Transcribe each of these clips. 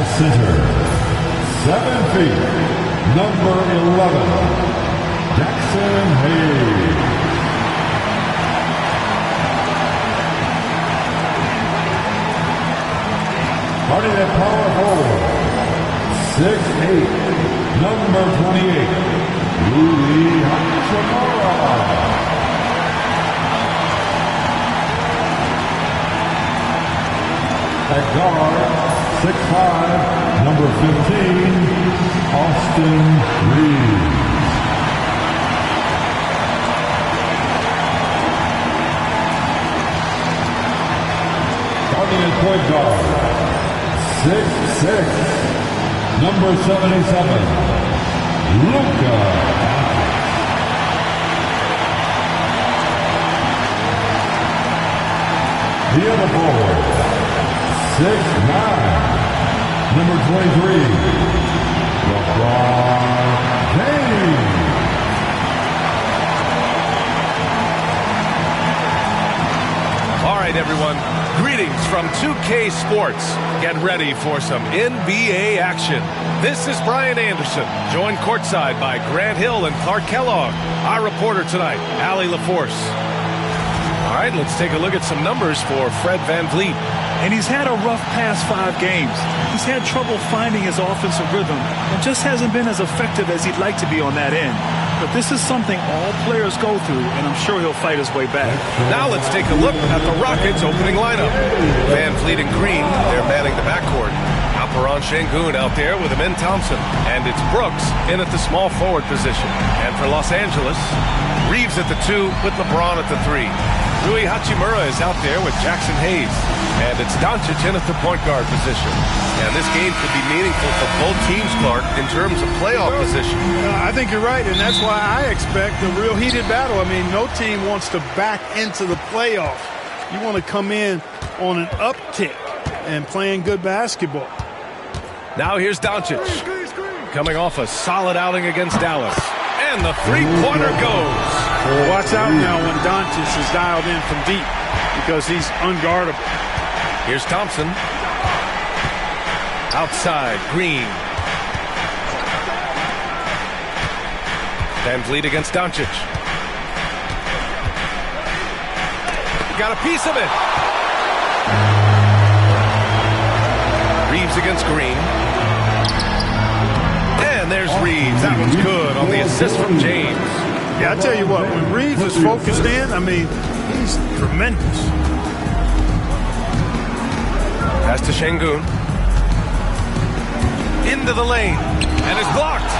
At center, 7 feet, number 11, Jackson Hayes. Starting at power forward, 6'8", number 28, Louis Hachimura. At guard, 6'5", number 15, Austin Reeves. Starting at point guard, 6'6", number 77, Luka. The other forward, 6'9", number 23, LeBron James. All right, everyone. Greetings from 2K Sports. Get ready for some NBA action. This is Brian Anderson, joined courtside by Grant Hill and Clark Kellogg. Our reporter tonight, Allie LaForce. All right, let's take a look at some numbers for Fred VanVleet. And he's had a rough past 5 games. He's had trouble finding his offensive rhythm and just hasn't been as effective as he'd like to be on that end. But this is something all players go through, and I'm sure he'll fight his way back. Now let's take a look at the Rockets' opening lineup. VanVleet and Green, they're manning the backcourt. Alperen Sengun out there with Amen Thompson. And it's Brooks in at the small forward position. And for Los Angeles, Reeves at the 2 with LeBron at the 3. Rui Hachimura is out there with Jackson Hayes. And it's Doncic in at the point guard position. And this game could be meaningful for both teams, Clark, in terms of playoff position. I think you're right, and that's why I expect a real heated battle. I mean, no team wants to back into the playoffs. You want to come in on an uptick and playing good basketball. Now here's Doncic, coming off a solid outing against Dallas. And the three-pointer goes. Watch out now when Doncic is dialed in from deep because he's unguardable. Here's Thompson. Outside, Green. VanVleet against Doncic. Got a piece of it. Reeves against Green. And there's Reeves. That one's good on the assist from James. Yeah, I tell you what, when Reeves is focused in, I mean, he's tremendous. Pass to Sengun. Into the lane. And is blocked.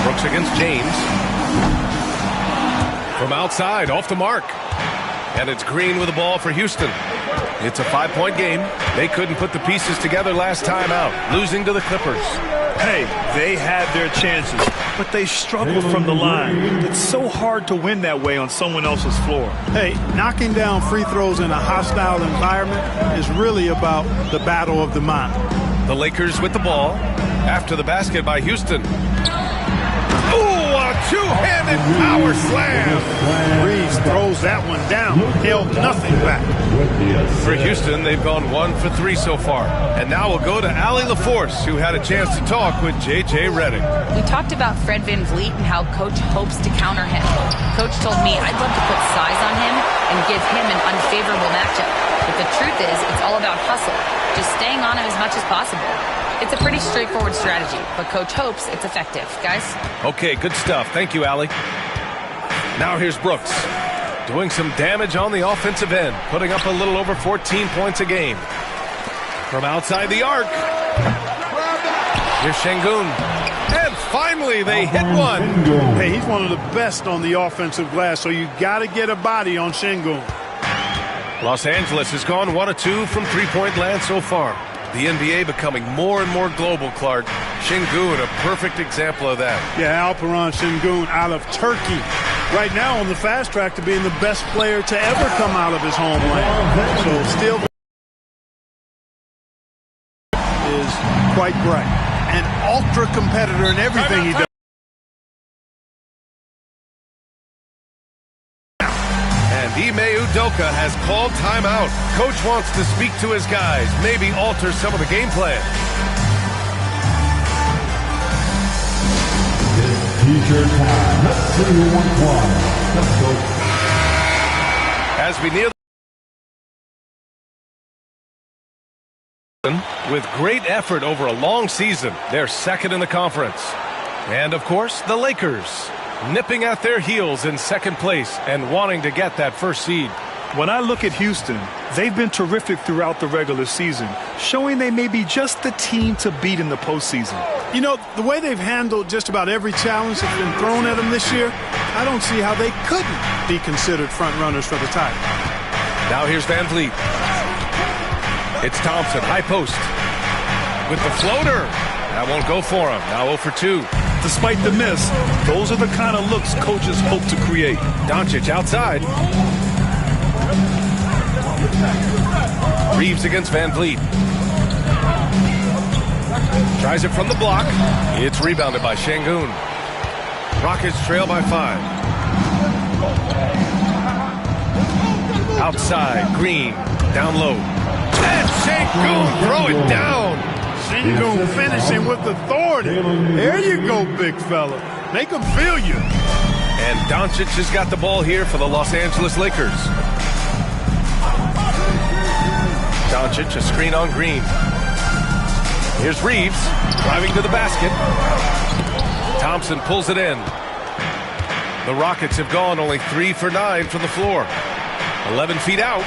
Brooks against James. From outside, off the mark. And it's Green with the ball for Houston. It's a 5-point game. They couldn't put the pieces together last time out, losing to the Clippers. Hey, they had their chances, but they struggled from the line. It's so hard to win that way on someone else's floor. Hey, knocking down free throws in a hostile environment is really about the battle of the mind. The Lakers with the ball after the basket by Houston. Ooh, a two-handed power slam. Reeves throws that one down, held nothing back. For Houston, they've gone 1 for 3 so far. And now we'll go to Allie LaForce, who had a chance to talk with J.J. Redick. We talked about Fred VanVleet and how Coach hopes to counter him. Coach told me I'd love to put size on him and give him an unfavorable matchup. But the truth is, it's all about hustle, just staying on him as much as possible. It's a pretty straightforward strategy, but Coach hopes it's effective. Guys? Okay, good stuff. Thank you, Allie. Now here's Brooks, doing some damage on the offensive end, putting up a little over 14 points a game. From outside the arc. Here's Sengun. And finally, they hit one. Hey, he's one of the best on the offensive glass, so you got to get a body on Sengun. Los Angeles has gone 1 of 2 from three-point land so far. The NBA becoming more and more global, Clark. Sengun, a perfect example of that. Yeah, Alperen Sengun out of Turkey. Right now on the fast track to being the best player to ever come out of his homeland. So still is quite bright. An ultra competitor in everything he does. And Ime Udoka has called timeout. Coach wants to speak to his guys, maybe alter some of the game plan. It's teacher time. Let's see who won one. Let's go. As we near with great effort over a long season, they're second in the conference. And, of course, the Lakers, nipping at their heels in second place and wanting to get that first seed. When I look at Houston, they've been terrific throughout the regular season, showing they may be just the team to beat in the postseason. You know, the way they've handled just about every challenge that's been thrown at them this year, I don't see how they couldn't be considered front runners for the title. Now here's Van Vliet. It's Thompson, high post. With the floater. That won't go for him. Now 0 for 2. Despite the miss, those are the kind of looks coaches hope to create. Doncic outside. Reeves against Van Vliet. Tries it from the block. It's rebounded by Şengün. Rockets trail by 5. Outside, Green, down low. And Şengün throw it down. Şengün finishing with authority. There you go, big fella. Make them feel you. And Doncic has got the ball here for the Los Angeles Lakers. Doncic, a screen on Green. Here's Reeves, driving to the basket. Thompson pulls it in. The Rockets have gone only 3 for 9 from the floor. 11 feet out.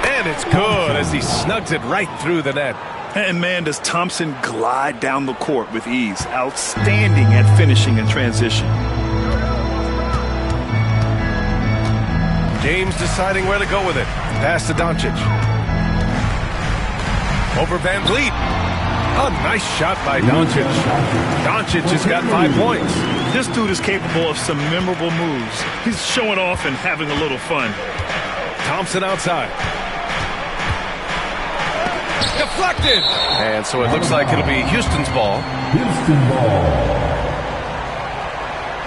And it's good as he snugs it right through the net. And man, does Thompson glide down the court with ease. Outstanding at finishing in transition. James deciding where to go with it. Pass to Doncic. Over Van Vliet. A nice shot by Doncic. Doncic has got 5 points. This dude is capable of some memorable moves. He's showing off and having a little fun. Thompson outside. Deflected. And so it looks like it'll be Houston's ball. Houston ball.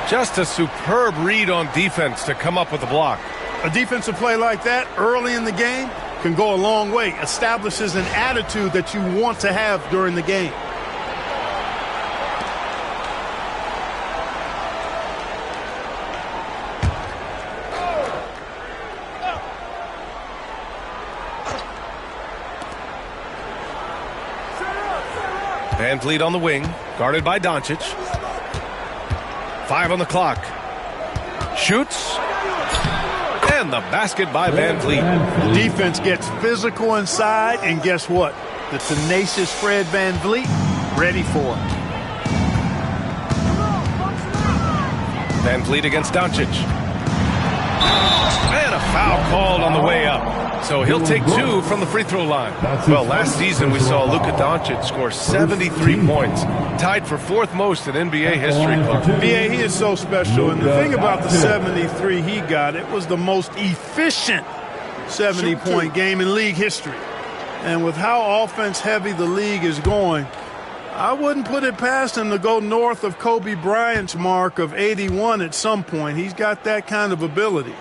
Just a superb read on defense to come up with the block. A defensive play like that early in the game can go a long way. Establishes an attitude that you want to have during the game. Van Vliet on the wing, guarded by Doncic. 5 on the clock. Shoots. And the basket by Van Vliet. Defense gets physical inside, and guess what? The tenacious Fred Van Vliet ready for it. Van Vliet against Doncic. And a foul called on the way up. So he'll take 2 from the free throw line. Well, last season we saw Luka Doncic score 73 points, tied for 4th most in NBA history. BA, he is so special. And the thing about the 73 he got, it was the most efficient 70-point game in league history. And with how offense-heavy the league is going, I wouldn't put it past him to go north of Kobe Bryant's mark of 81 at some point. He's got that kind of ability.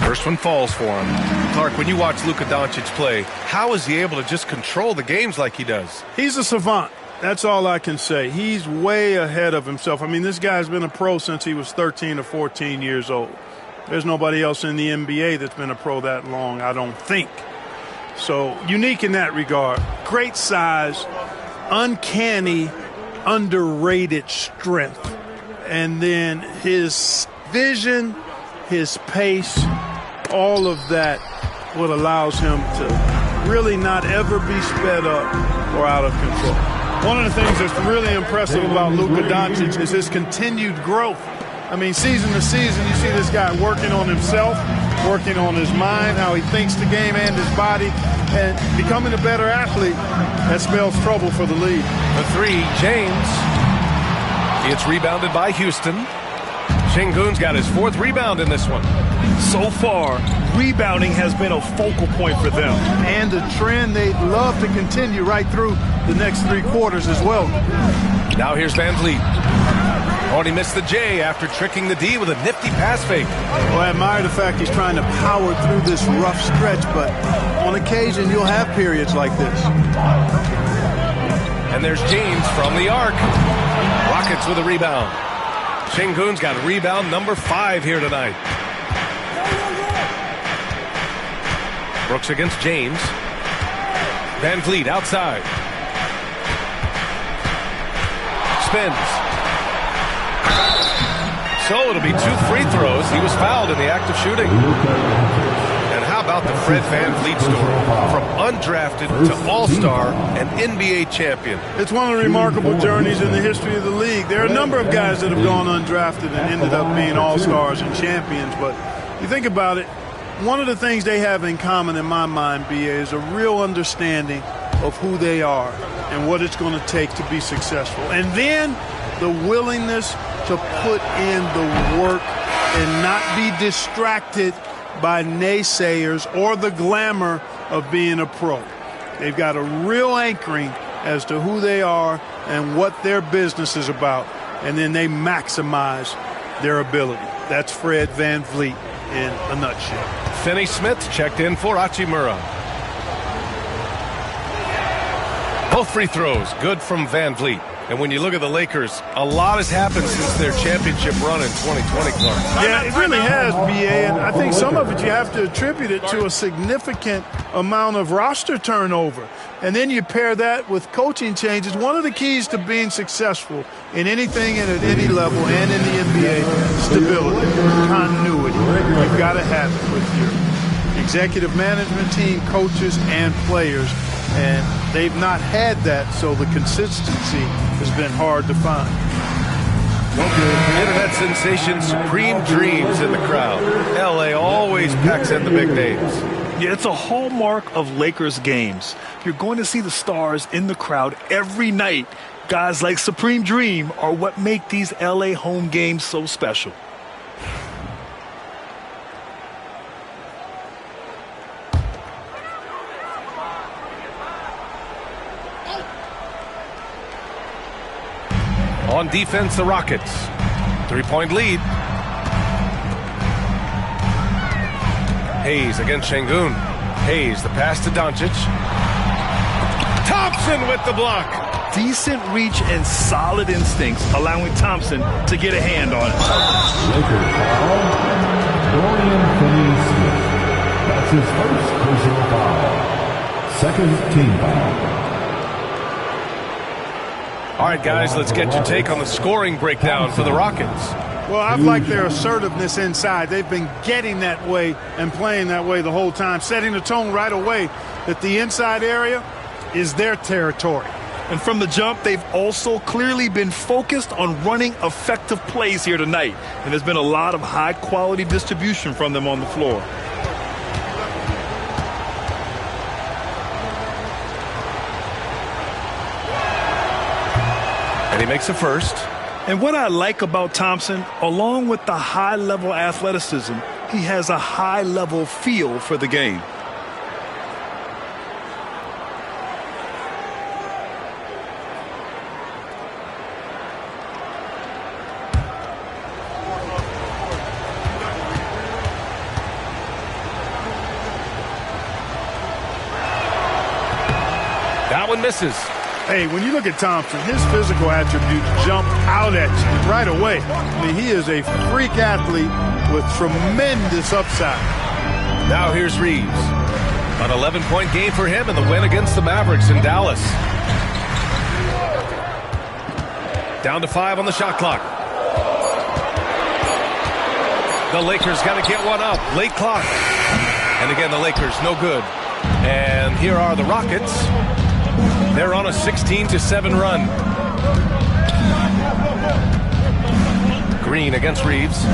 First one falls for him. Clark, when you watch Luka Doncic play, how is he able to just control the games like he does? He's a savant. That's all I can say. He's way ahead of himself. I mean, this guy's been a pro since he was 13 or 14 years old. There's nobody else in the NBA that's been a pro that long, I don't think. So, unique in that regard. Great size, uncanny, underrated strength. And then his vision, his pace, all of that what allows him to really not ever be sped up or out of control. One of the things that's really impressive about Luka Doncic is his continued growth. I mean, season to season, you see this guy working on himself, working on his mind, how he thinks the game and his body, and becoming a better athlete. That spells trouble for the league. The 3, James. It's rebounded by Houston. Şengün's got his 4th rebound in this one. So far, rebounding has been a focal point for them. And a trend they'd love to continue right through the next 3 quarters as well. Now here's Van Vliet. Oh, and he missed the J after tricking the D with a nifty pass fake. Well, I admire the fact he's trying to power through this rough stretch, but on occasion you'll have periods like this. And there's James from the arc. Rockets with a rebound. Şengün's got rebound number 5 here tonight. Brooks against James. Van Vliet outside. Spins. So it'll be 2 free throws. He was fouled in the act of shooting. And how about the Fred Van Vliet story? From undrafted to all-star and NBA champion. It's one of the remarkable journeys in the history of the league. There are a number of guys that have gone undrafted and ended up being all-stars and champions. But you think about it, one of the things they have in common in my mind, B.A., is a real understanding of who they are and what it's going to take to be successful. And then the willingness to put in the work and not be distracted by naysayers or the glamour of being a pro. They've got a real anchoring as to who they are and what their business is about, and then they maximize their ability. That's Fred Van Vliet in a nutshell. Finney Smith checked in for Hachimura. Both free throws good from Van Vliet. And when you look at the Lakers, a lot has happened since their championship run in 2020, Clark. Yeah, it really has, B.A., and I think some of it you have to attribute it to a significant amount of roster turnover. And then you pair that with coaching changes. One of the keys to being successful in anything and at any level and in the NBA, stability, continuity. You've got to have it with your executive management team, coaches, and players. And they've not had that, so the consistency has been hard to find. Internet sensation Supreme Dreams in the crowd. L.A. always packs in the big names. Yeah, it's a hallmark of Lakers games. You're going to see the stars in the crowd every night. Guys like Supreme Dream are what make these L.A. home games so special. On defense, the Rockets. 3-point lead. Hayes against Şengün. Hayes, the pass to Doncic. Thompson with the block. Decent reach and solid instincts, allowing Thompson to get a hand on it. Lakers foul. Dorian Finney-Smith. That's his first personal foul. Second team foul. All right, guys, let's get your take on the scoring breakdown for the Rockets. Well, I've liked their assertiveness inside. They've been getting that way and playing that way the whole time, setting the tone right away that the inside area is their territory. And from the jump, they've also clearly been focused on running effective plays here tonight. And there's been a lot of high-quality distribution from them on the floor. And he makes a first. And what I like about Thompson, along with the high-level athleticism, he has a high-level feel for the game. That one misses. Hey, when you look at Thompson, his physical attributes jump out at you right away. I mean, he is a freak athlete with tremendous upside. Now here's Reeves. An 11-point game for him in the win against the Mavericks in Dallas. Down to 5 on the shot clock. The Lakers got to get one up. Late clock. And again, the Lakers no good. And here are the Rockets. They're on a 16-7 run. Green against Reeves.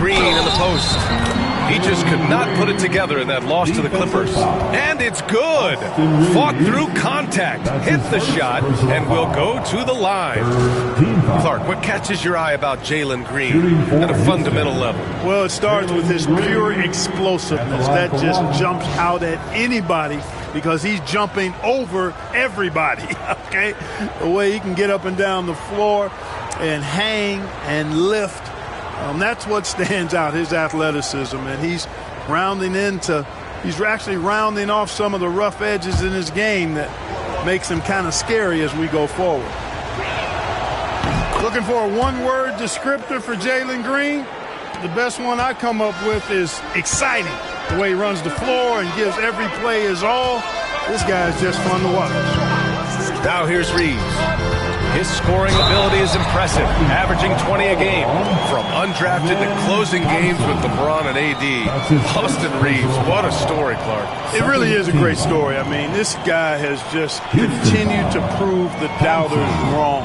Green in the post. He just could not put it together in that loss to the Clippers. And it's good. Fought through contact, hit the shot, and will go to the line. Clark, what catches your eye about Jalen Green at a fundamental level? Well, it starts with his pure explosiveness. That just jumps out at anybody because he's jumping over everybody, okay? The way he can get up and down the floor and hang and lift, that's what stands out, his athleticism. And he's actually rounding off some of the rough edges in his game that makes him kind of scary as we go forward. Looking for a one-word descriptor for Jalen Green? The best one I come up with is exciting. The way he runs the floor and gives every play his all. This guy is just fun to watch. Now here's Reeves. His scoring ability is impressive, averaging 20 a game. From undrafted to closing games with LeBron and AD. Austin Reeves, what a story, Clark. It really is a great story. I mean, this guy has just continued to prove the doubters wrong.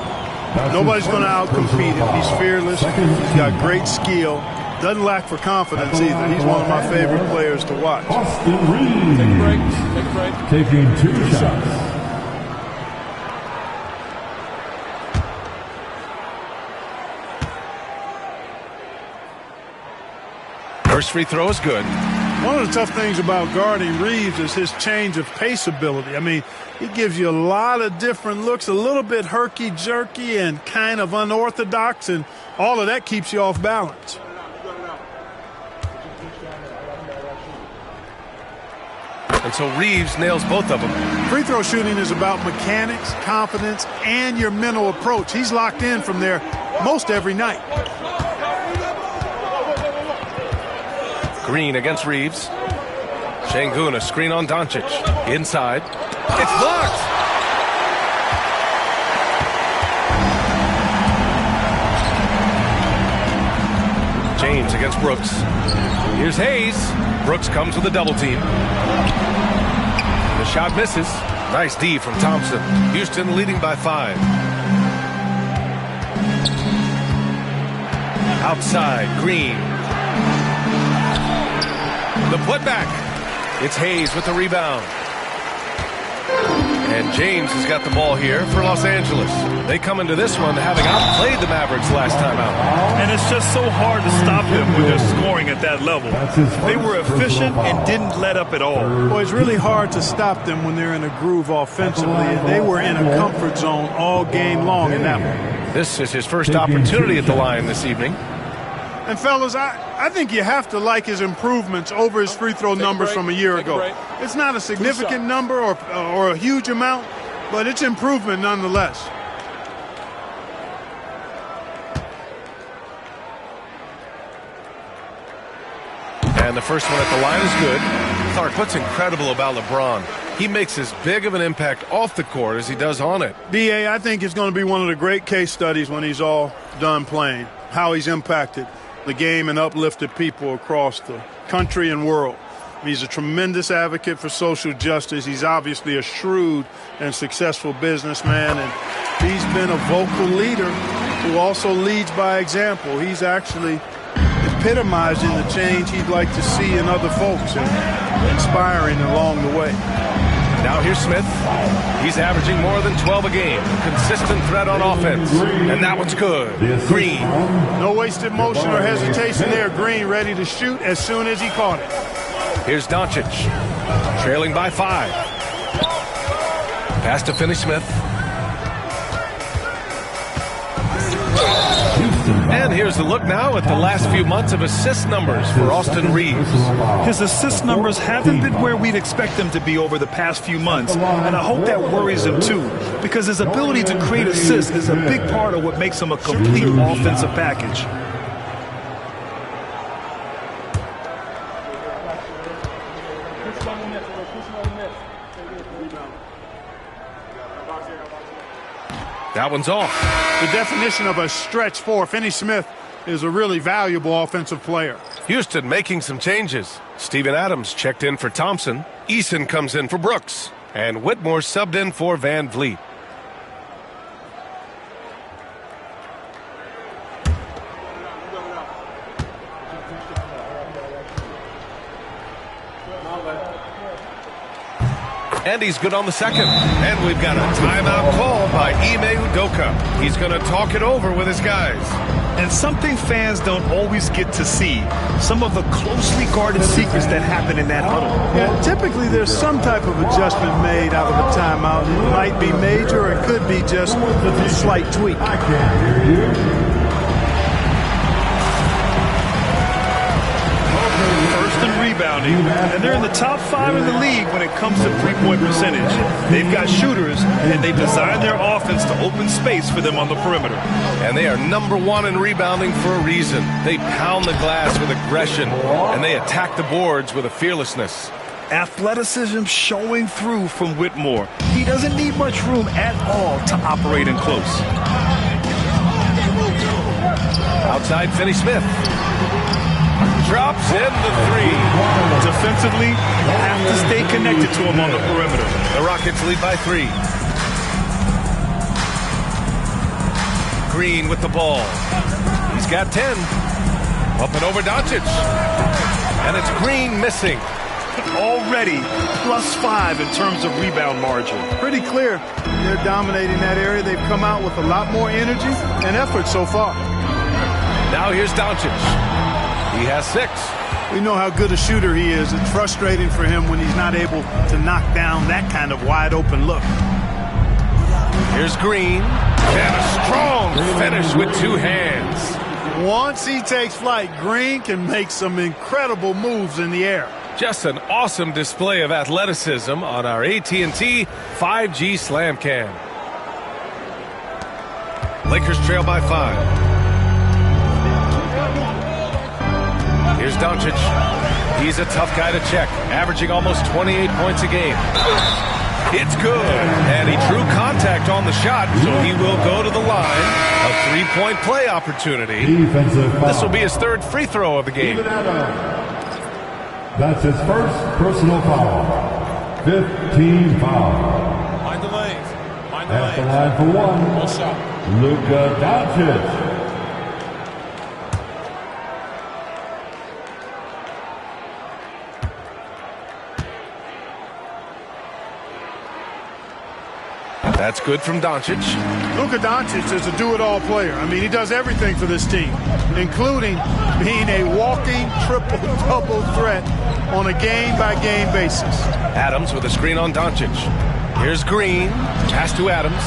Nobody's going to outcompete him. He's fearless. He's got great skill. Doesn't lack for confidence either. He's one of my favorite players to watch. Austin Reeves. Take a break. Taking 2 shots. First free throw is good. One of the tough things about guarding Reeves is his change of pace ability. I mean, he gives you a lot of different looks, a little bit herky-jerky and kind of unorthodox, and all of that keeps you off balance. And so Reeves nails both of them. Free throw shooting is about mechanics, confidence, and your mental approach. He's locked in from there most every night. Green against Reeves. Şengün, a screen on Doncic. Inside. It's blocked! James against Brooks. Here's Hayes. Brooks comes with a double team. The shot misses. Nice D from Thompson. Houston leading by 5. Outside, Green. The putback. It's Hayes with the rebound. And James has got the ball here for Los Angeles. They come into this one having outplayed the Mavericks last time out. And it's just so hard to stop them when they're scoring at that level. They were efficient and didn't let up at all. Boy, it's really hard to stop them when they're in a groove offensively, and they were in a comfort zone all game long in that one. This is his first opportunity at the line this evening. And fellas, I think you have to like his improvements over his free throw numbers from a year ago. It's not a significant number or a huge amount, but it's improvement nonetheless. And the first one at the line is good. Clark, what's incredible about LeBron? He makes as big of an impact off the court as he does on it. B.A., I think it's going to be one of the great case studies when he's all done playing, how he's impacted the game and uplifted people across the country and world. He's a tremendous advocate for social justice. He's obviously a shrewd and successful businessman, and he's been a vocal leader who also leads by example. He's actually epitomizing the change he'd like to see in other folks and inspiring along the way. Now here's Smith. He's averaging more than 12 a game. Consistent threat on offense. And that one's good. Green. No wasted motion or hesitation there. Green ready to shoot as soon as he caught it. Here's Doncic. Trailing by 5. Pass to Finney-Smith. And here's the look now at the last few months of assist numbers for Austin Reeves. His assist numbers haven't been where we'd expect them to be over the past few months, and I hope that worries him too, because his ability to create assists is a big part of what makes him a complete offensive package. That one's off. The definition of a stretch four. Finney-Smith is a really valuable offensive player. Houston making some changes. Steven Adams checked in for Thompson. Eason comes in for Brooks. And Whitmore subbed in for Van Vliet. And he's good on the second. And we've got a timeout called by Ime Udoka. He's going to talk it over with his guys. And something fans don't always get to see, some of the closely guarded secrets that happen in that huddle. Yeah, typically there's some type of adjustment made out of a timeout. It might be major or it could be just a slight tweak. I can't hear you. First in rebounding, and they're in the top 5 in the league when it comes to three-point percentage. They've got shooters, and they've designed their offense to open space for them on the perimeter. And they are number 1 in rebounding for a reason. They pound the glass with aggression, and they attack the boards with a fearlessness. Athleticism showing through from Whitmore. He doesn't need much room at all to operate in close. Outside, Finney-Smith. Drops in the 3. Defensively, have to stay connected to him on the perimeter. The Rockets lead by 3. Green with the ball. He's got 10. Up and over Doncic. And it's Green missing. Already +5 in terms of rebound margin. Pretty clear. They're dominating that area. They've come out with a lot more energy and effort so far. Now here's Doncic. He has 6. We know how good a shooter he is. It's frustrating for him when he's not able to knock down that kind of wide open look. Here's Green. And a strong finish with 2 hands. Once he takes flight, Green can make some incredible moves in the air. Just an awesome display of athleticism on our AT&T 5G Slam Cam. Lakers trail by 5. Here's Doncic. He's a tough guy to check, averaging almost 28 points a game. It's good. And he drew contact on the shot, so he will go to the line. A 3-point play opportunity. This will be his 3rd free throw of the game. That's his first personal foul. 15 foul. Mind the lanes. At the line for 1. Luka Doncic. That's good from Doncic. Luka Doncic is a do-it-all player. I mean, he does everything for this team, including being a walking triple-double threat on a game-by-game basis. Adams with a screen on Doncic. Here's Green. Pass to Adams.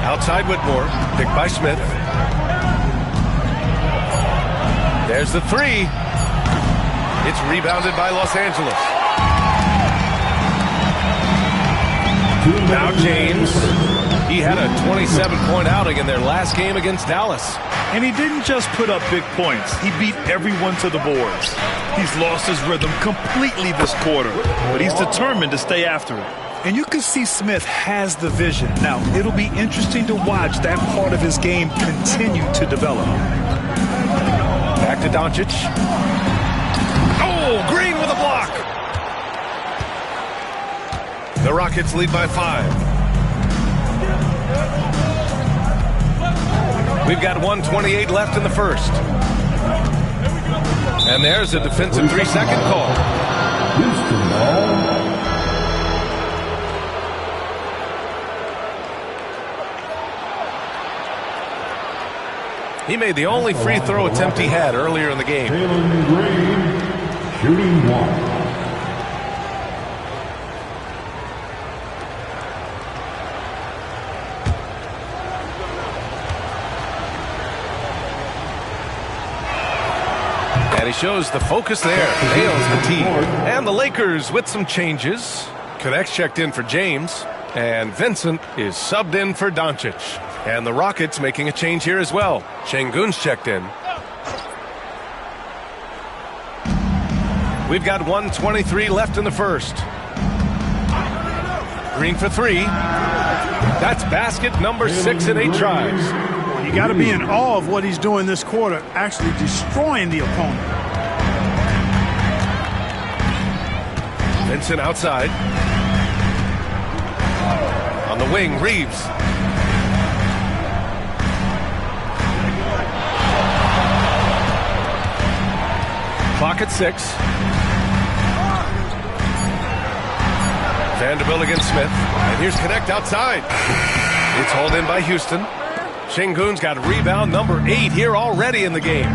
Outside Whitmore. Picked by Smith. There's the 3. It's rebounded by Los Angeles. Now James. He had a 27-point outing in their last game against Dallas. And he didn't just put up big points. He beat everyone to the boards. He's lost his rhythm completely this quarter, but he's determined to stay after it. And you can see Smith has the vision. Now, it'll be interesting to watch that part of his game continue to develop. Back to Doncic. Oh, Green with a block. The Rockets lead by 5. We've got 1:28 left in the first. And there's a defensive 3-second call. Houston ball. He made the only free throw attempt he had earlier in the game. Jalen Green, shooting 1. And he shows the focus there, nails the tee. And the Lakers with some changes. Connects checked in for James, and Vincent is subbed in for Doncic. And the Rockets making a change here as well. Şengün's checked in. We've got 1:23 left in the first. Green for 3. That's basket number 6 in 8 tries. You got to be in awe of what he's doing this quarter, actually destroying the opponent. Vincent outside. On the wing, Reeves. Clock at 6. Vanderbilt against Smith. And here's Connect outside. It's hauled in by Houston. Şengün's got rebound number 8 here already in the game.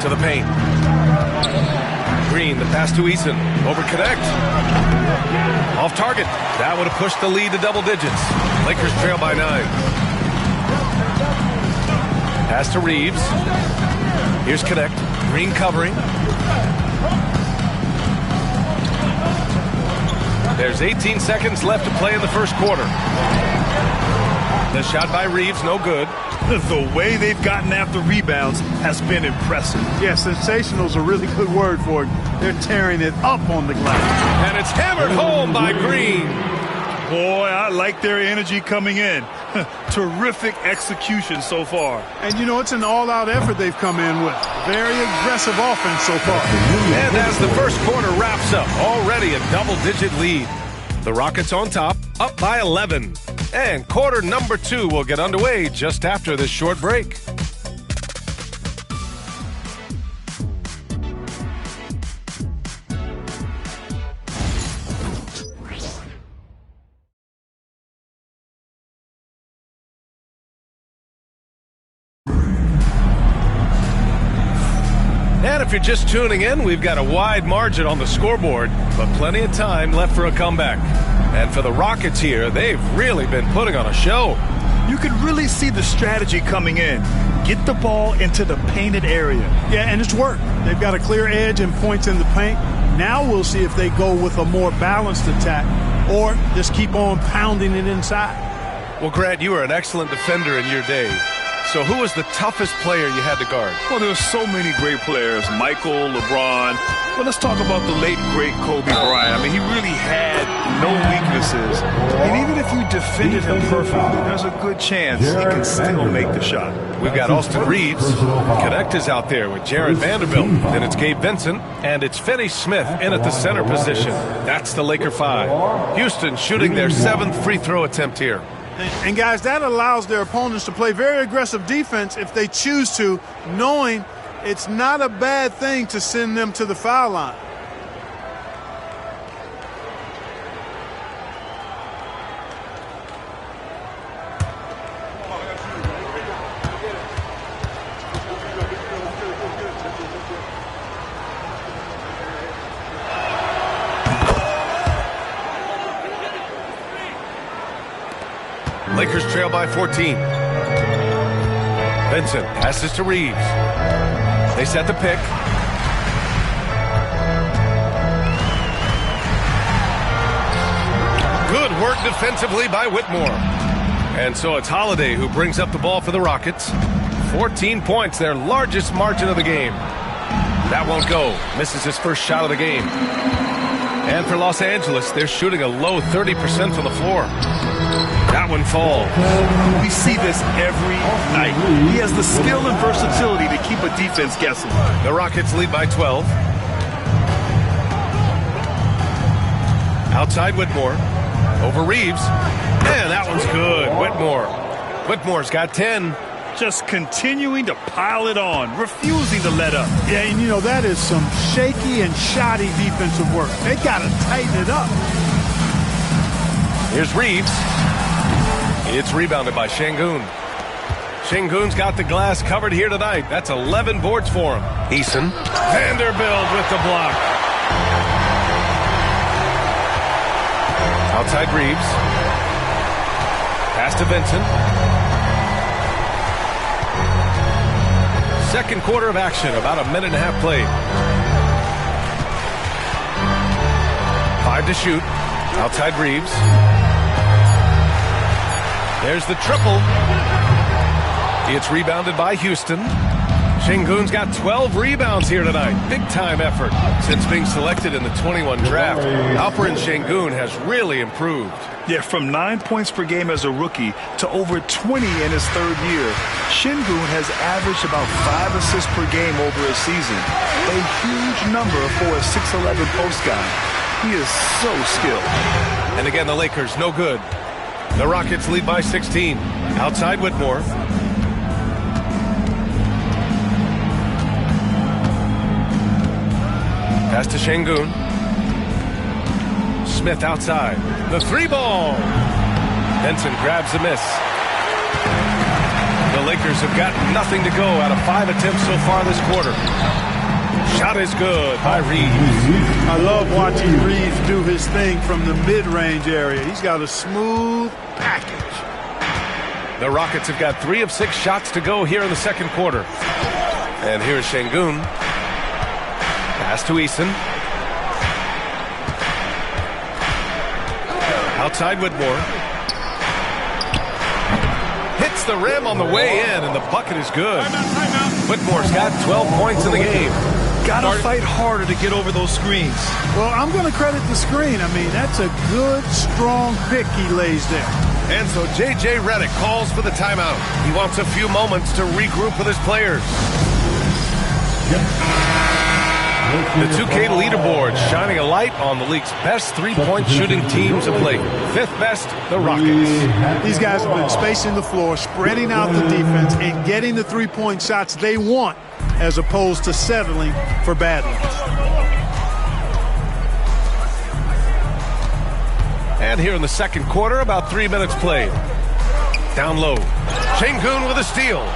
To the paint. Green, the pass to Eason. Over Connect. Off target. That would have pushed the lead to double digits. Lakers trail by 9. Pass to Reeves. Here's Connect. Green covering. There's 18 seconds left to play in the first quarter. The shot by Reeves, no good. The way they've gotten after rebounds has been impressive. Yeah, sensational is a really good word for it. They're tearing it up on the glass. And it's hammered home by Green. Boy, I like their energy coming in. Terrific execution so far. And, you know, it's an all-out effort they've come in with. Very aggressive offense so far. And as the first quarter wraps up, already a double-digit lead. The Rockets on top, up by 11. And quarter number 2 will get underway just after this short break. And if you're just tuning in, we've got a wide margin on the scoreboard, but plenty of time left for a comeback. And for the Rockets here, they've really been putting on a show. You can really see the strategy coming in. Get the ball into the painted area. Yeah, and it's worked. They've got a clear edge and points in the paint. Now we'll see if they go with a more balanced attack or just keep on pounding it inside. Well, Grant, you were an excellent defender in your day. So who was the toughest player you had to guard? Well, there were so many great players. Michael, LeBron. But let's talk about the late, great Kobe Bryant. I mean, he really had no weaknesses. And even if you defended him perfectly, there's a good chance he can still make the shot. We've got Austin Reeves. Connect is out there with Jared Vanderbilt. Then it's Gabe Vincent. And it's Finney Smith in at the center position. That's the Laker 5. Houston shooting their 7th free throw attempt here. And, guys, that allows their opponents to play very aggressive defense if they choose to, knowing it's not a bad thing to send them to the foul line. Lakers trail by 14. Vincent passes to Reeves. They set the pick. Good work defensively by Whitmore. And so it's Holiday who brings up the ball for the Rockets. 14 points, their largest margin of the game. That won't go. Misses his first shot of the game. And for Los Angeles, they're shooting a low 30% from the floor. That one falls. We see this every night. He has the skill and versatility to keep a defense guessing. The Rockets lead by 12. Outside Whitmore. Over Reeves. And that one's good. Whitmore's got 10. Just continuing to pile it on, refusing to let up. Yeah, and you know, that is some shaky and shoddy defensive work. They got to tighten it up. Here's Reeves. It's rebounded by Şengün. Şengün's got the glass covered here tonight. That's 11 boards for him. Eason. Vanderbilt with the block. Outside Reeves. Pass to Vincent. Second quarter of action, about a minute and a half played. 5 to shoot. Outside Reeves. There's the triple. It's rebounded by Houston. Şengün's got 12 rebounds here tonight. Big-time effort since being selected in the 21 draft. Alperen Şengün has really improved. Yeah, from 9 points per game as a rookie to over 20 in his third year, Şengün has averaged about 5 assists per game over a season. A huge number for a 6'11 post guy. He is so skilled. And again, the Lakers, no good. The Rockets lead by 16. Outside Whitmore. Pass to Şengün. Smith outside. The three ball. Benson grabs a miss. The Lakers have got nothing to go out of 5 attempts so far this quarter. Shot is good by Reeves. I love watching Reeves do his thing from the mid-range area. He's got a smooth package. The Rockets have got 3 of 6 shots to go here in the second quarter. And here's Şengün. Pass to Eason. Outside Whitmore. Hits the rim on the way in, and the bucket is good. Whitmore's got 12 points in the game. Gotta fight harder to get over those screens. Well, I'm going to credit the screen. I mean, that's a good, strong pick he lays there. And so J.J. Redick calls for the timeout. He wants a few moments to regroup with his players. The 2K leaderboard shining a light on the league's best three-point shooting teams of late. 5th best, the Rockets. These guys have been spacing the floor, spreading out the defense, and getting the three-point shots they want, as opposed to settling for bad ones. And here in the second quarter, about 3 minutes played. Down low. Şengün with a steal.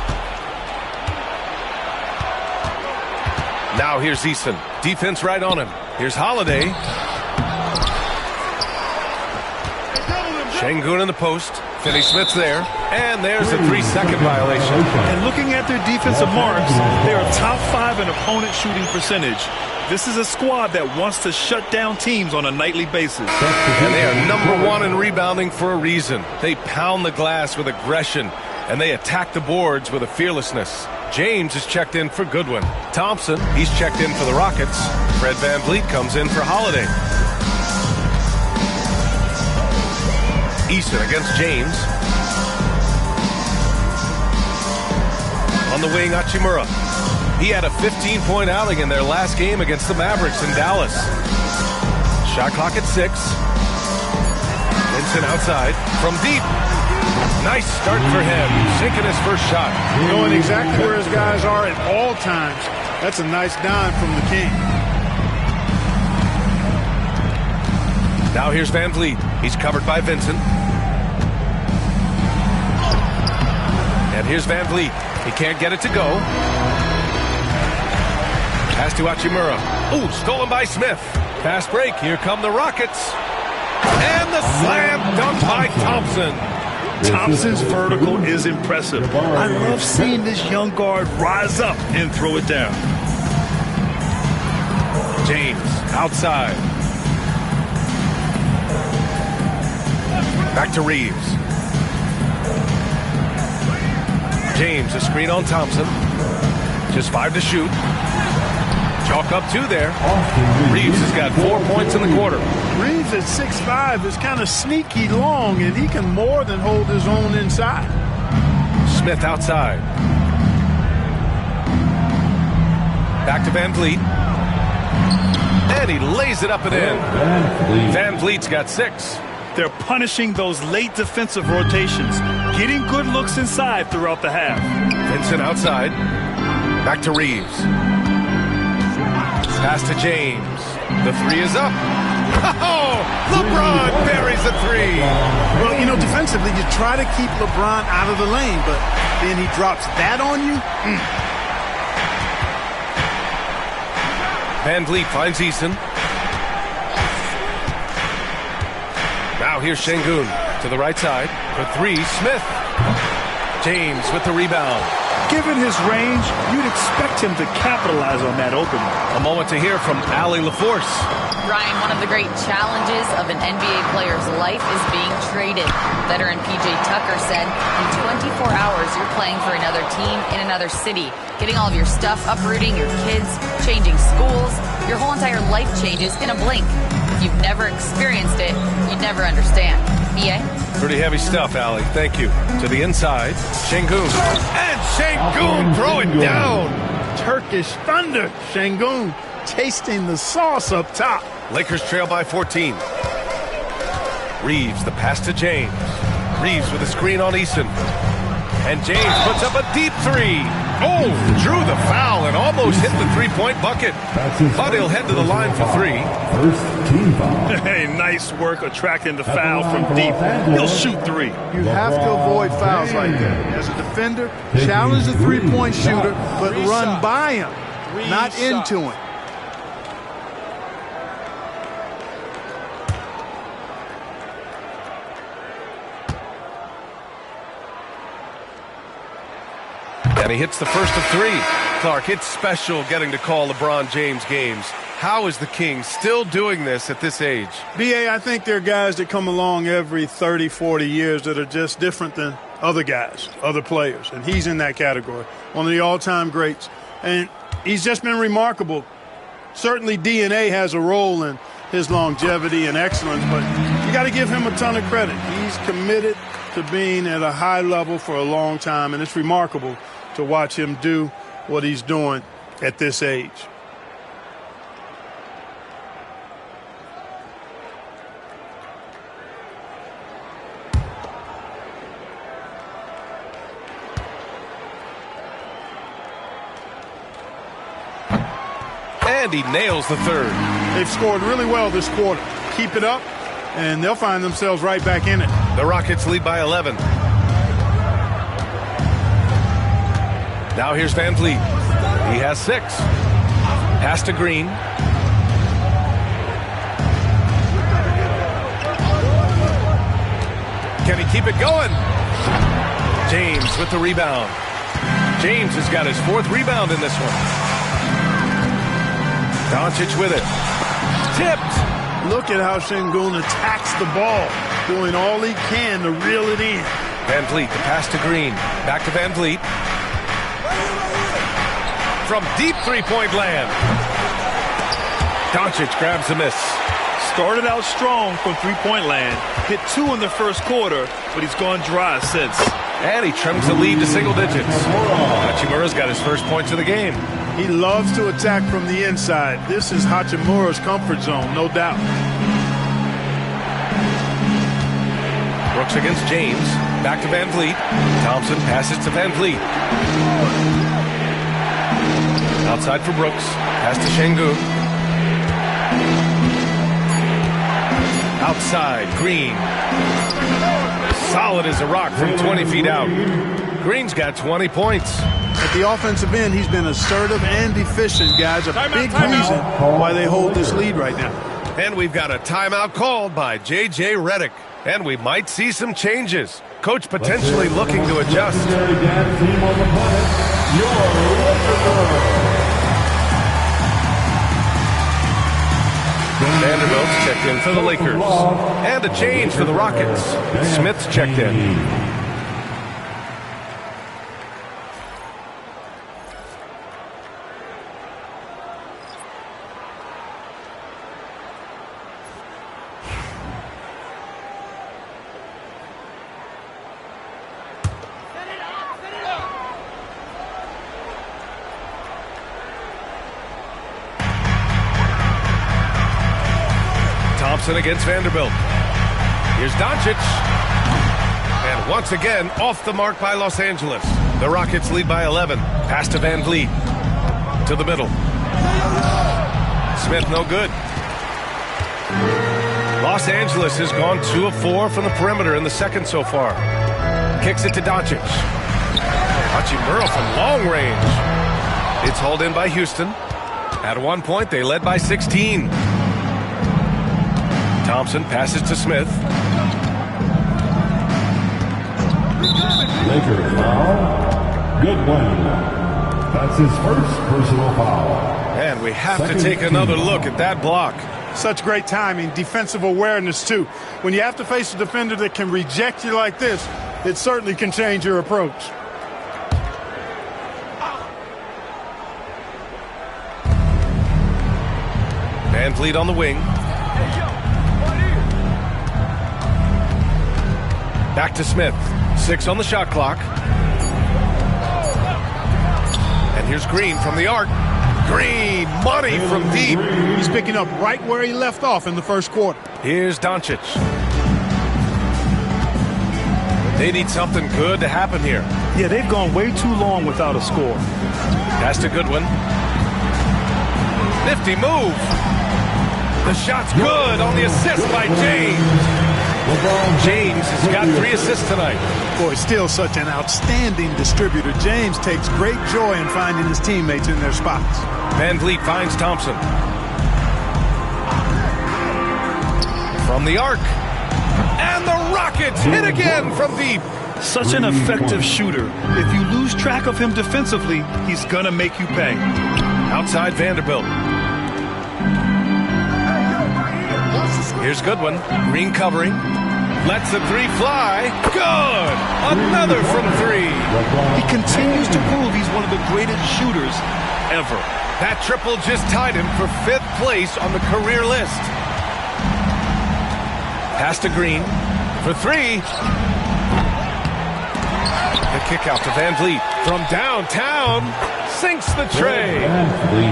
Now here's Eason. Defense right on him. Here's Holiday. Şengün in the post. Finney-Smith's there. And there's a 3-second violation. And looking at their defensive marks, they are top 5 in opponent shooting percentage. This is a squad that wants to shut down teams on a nightly basis. And they are number 1 in rebounding for a reason. They pound the glass with aggression, and they attack the boards with a fearlessness. James is checked in for Goodwin. Thompson, he's checked in for the Rockets. Fred VanVleet comes in for Holiday. Eason against James. On the wing, Hachimura. He had a 15-point outing in their last game against the Mavericks in Dallas. Shot clock at 6. Vincent outside from deep. Nice start for him. Sinking his first shot. Knowing exactly where his guys are at all times. That's a nice dime from the King. Now here's VanVleet. He's covered by Vincent. And here's VanVleet. He can't get it to go. Pass to Hachimura. Ooh, stolen by Smith. Fast break. Here come the Rockets. And the slam dunk by Thompson. Thompson's vertical is impressive. I love seeing this young guard rise up and throw it down. James outside. Back to Reeves. James, a screen on Thompson. Just 5 to shoot. Chalk up 2 there. Reeves has got 4 points in the quarter. Reeves at 6'5" is kind of sneaky long, and he can more than hold his own inside. Smith outside. Back to VanVleet. And he lays it up and in. VanVleet's got 6. They're punishing those late defensive rotations, getting good looks inside throughout the half. Vincent outside. Back to Reeves. Pass to James. The 3 is up. Oh, LeBron buries a 3. Well, you know, defensively, you try to keep LeBron out of the lane, but then he drops that on you. VanVleet finds Eason. Now here's Şengün to the right side. For 3, Smith. James with the rebound. Given his range, you'd expect him to capitalize on that opening. A moment to hear from Allie LaForce. Ryan, one of the great challenges of an NBA player's life is being traded. Veteran P.J. Tucker said, in 24 hours, you're playing for another team in another city, getting all of your stuff, uprooting your kids, changing schools. Your whole entire life changes in a blink. If you've never experienced it, you'd never understand. EA? Pretty heavy stuff, Allie. Thank you. To the inside, Şengün. And Şengün throw it down. Turkish thunder. Şengün tasting the sauce up top. Lakers trail by 14. Reeves, the pass to James. Reeves with a screen on Eason. And James puts up a deep 3. Oh, drew the foul and almost hit the three-point bucket. But he'll head to the line for three. First team foul. Hey, nice work attracting the foul from deep. He'll shoot three. You have to avoid fouls like that. As a defender, challenge the three-point shooter, but run by him, not into him. And he hits the first of three. Clark, it's special getting to call LeBron James games. How is the King still doing this at this age? B.A., I think there are guys that come along every 30, 40 years that are just different than other guys, other players. And he's in that category. One of the all-time greats. And he's just been remarkable. Certainly DNA has a role in his longevity and excellence, but you got to give him a ton of credit. He's committed to being at a high level for a long time, and it's remarkable to watch him do what he's doing at this age. And he nails the third. They've scored really well this quarter. Keep it up, and they'll find themselves right back in it. The Rockets lead by 11. Now here's Van Vliet. He has 6. Pass to Green. Can he keep it going? James with the rebound. James has got his 4th rebound in this one. Doncic with it. Tipped. Look at how Şengün attacks the ball, doing all he can to reel it in. Van Vliet, the pass to Green. Back to Van Vliet. From deep three-point land. Doncic grabs the miss. Started out strong from three-point land. Hit 2 in the first quarter, but he's gone dry since. And he trims the lead to single digits. Hachimura's got his first points of the game. He loves to attack from the inside. This is Hachimura's comfort zone, no doubt. Brooks against James. Back to Van Vliet. Thompson passes to Van Vliet. Outside for Brooks. Pass to Şengün. Outside, Green. Solid as a rock from 20 feet out. Green's got 20 points. At the offensive end, he's been assertive and efficient, guys. A big reason why they hold this lead right now. And we've got a timeout called by J.J. Redick. And we might see some changes. Coach potentially looking to adjust. Vanderbilt's checked in for the Lakers. And a change for the Rockets. Smith's checked in. Thompson against Vanderbilt. Here's Doncic. And once again, off the mark by Los Angeles. The Rockets lead by 11. Pass to Van Vliet. To the middle. Smith no good. Los Angeles has gone 2 of 4 from the perimeter in the second so far. Kicks it to Doncic. Hachimura from long range. It's hauled in by Houston. At one point, they led by 16. Thompson passes to Smith. Laker foul. Goodwin. That's his first personal foul. And we have to take another look at that block. Such great timing, defensive awareness, too. When you have to face a defender that can reject you like this, it certainly can change your approach. Van Vliet on the wing. Back to Smith. 6 on the shot clock. And here's Green from the arc. Green, money from deep. He's picking up right where he left off in the first quarter. Here's Doncic. They need something good to happen here. Yeah, they've gone way too long without a score. Pass to Goodwin. Nifty move. The shot's good on the assist by James. James has got 3 assists tonight. Boy, still such an outstanding distributor. James takes great joy in finding his teammates in their spots. Van Vliet finds Thompson. From the arc. And the Rockets hit again from deep. Such an effective shooter. If you lose track of him defensively, he's going to make you pay. Outside Vanderbilt. Here's Goodwin. Green covering. Lets the 3 fly. Good! Another from 3. He continues to prove he's one of the greatest shooters ever. That triple just tied him for 5th place on the career list. Pass to Green for 3. The kick out to Van Vliet from downtown. Sinks the tray.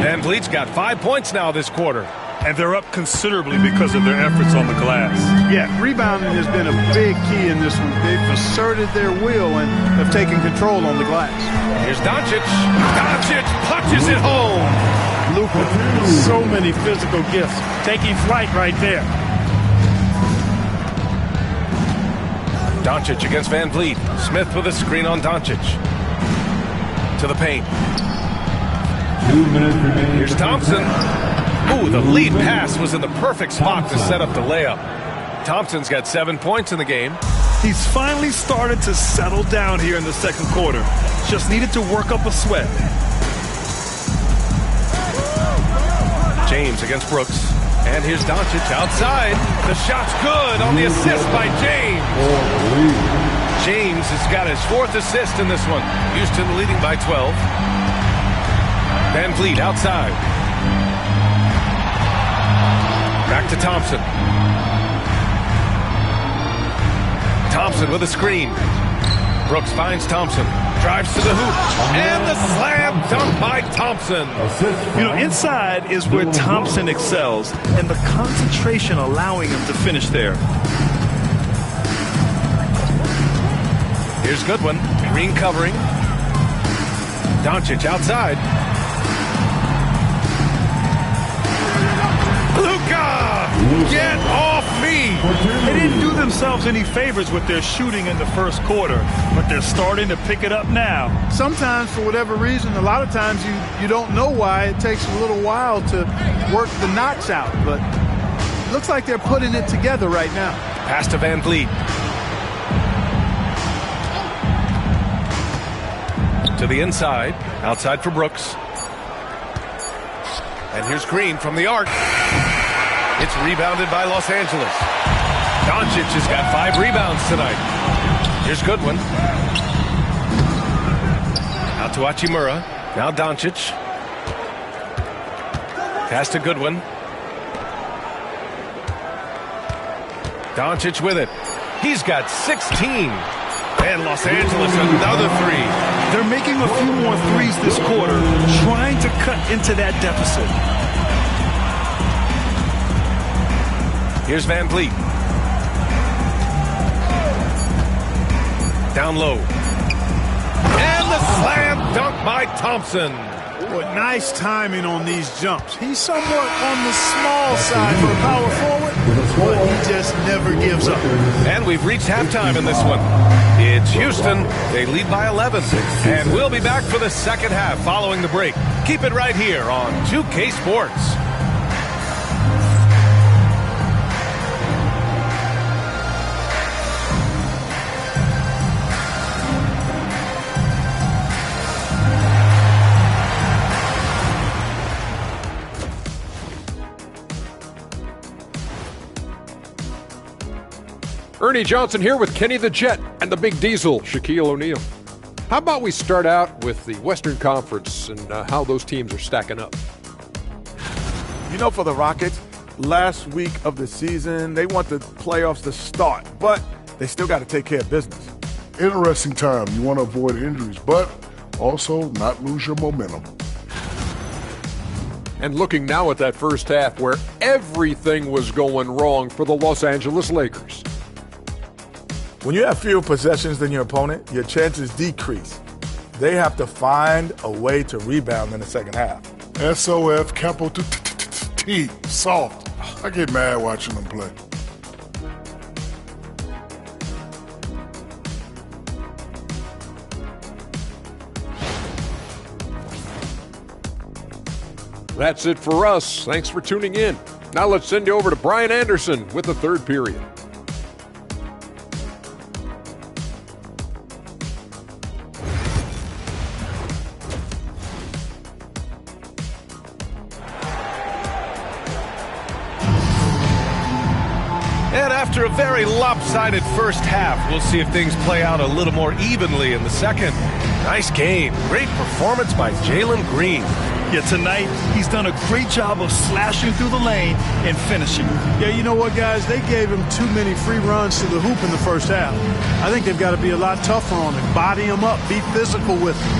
Van Vliet's got 5 points now this quarter. And they're up considerably because of their efforts on the glass. Yeah, rebounding has been a big key in this one. They've asserted their will and have taken control on the glass. Here's Doncic. Doncic punches it home. Luka, so many physical gifts. Taking flight right there. Doncic against Van Vliet. Smith with a screen on Doncic. To the paint. 2 minutes remaining. Here's Thompson. Ooh, the lead pass was in the perfect spot to set up the layup. Thompson's got 7 points in the game. He's finally started to settle down here in the second quarter. Just needed to work up a sweat. James against Brooks. And here's Doncic outside. The shot's good on the assist by James. James has got his 4th assist in this one. Houston leading by 12. Van Vliet outside. Back to Thompson. Thompson with a screen. Brooks finds Thompson. Drives to the hoop. And the slam dunk by Thompson. You know, inside is where Thompson excels, and the concentration allowing him to finish there. Here's Goodwin. Green covering. Doncic outside. Get off me! They didn't do themselves any favors with their shooting in the first quarter, but they're starting to pick it up now. Sometimes, for whatever reason, a lot of times you don't know why. It takes a little while to work the knots out, but it looks like they're putting it together right now. Pass to Van Vliet. To the inside. Outside for Brooks. And here's Green from the arc. It's rebounded by Los Angeles. Doncic has got 5 rebounds tonight. Here's Goodwin. Out to Hachimura. Now Doncic. Pass to Goodwin. Doncic with it. He's got 16. And Los Angeles another 3. They're making a few more threes this quarter, trying to cut into that deficit. Here's Van Vliet. Down low. And the slam dunk by Thompson. Boy, nice timing on these jumps. He's somewhat on the small side for a power forward, but he just never gives up. And we've reached halftime in this one. It's Houston. They lead by 11. And we'll be back for the second half following the break. Keep it right here on 2K Sports. Ernie Johnson here with Kenny the Jet and the Big Diesel, Shaquille O'Neal. How about we start out with the Western Conference and how those teams are stacking up? You know, for the Rockets, last week of the season, they want the playoffs to start, but they still got to take care of business. Interesting time. You want to avoid injuries, but also not lose your momentum. And looking now at that first half where everything was going wrong for the Los Angeles Lakers. When you have fewer possessions than your opponent, your chances decrease. They have to find a way to rebound in the second half. SOF, capital T, soft. I get mad watching them play. That's it for us. Thanks for tuning in. Now let's send you over to Brian Anderson with the third period. And after a very lopsided first half, we'll see if things play out a little more evenly in the second. Nice game. Great performance by Jalen Green. Yeah, tonight he's done a great job of slashing through the lane and finishing. Yeah, you know what, guys? They gave him too many free runs to the hoop in the first half. I think they've got to be a lot tougher on him. Body him up. Be physical with him.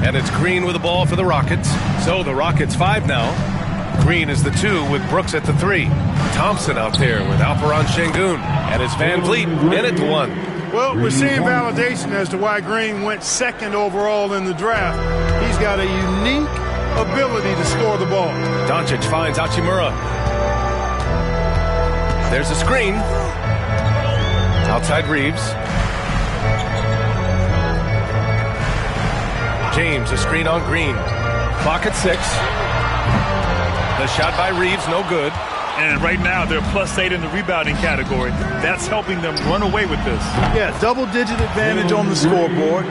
And it's Green with the ball for the Rockets. So the Rockets 5 now. Green is the 2 with Brooks at the 3. Thompson out there with Alperon Şengün. And it's Van Vliet in at the 1. Well, we're seeing validation as to why Green went second overall in the draft. He's got a unique ability to score the ball. Doncic finds Hachimura. There's a screen. Outside Reeves. James, a screen on Green. Clock at 6. The shot by Reeves, no good. And right now, they're +8 in the rebounding category. That's helping them run away with this. Yeah, double-digit advantage on the scoreboard.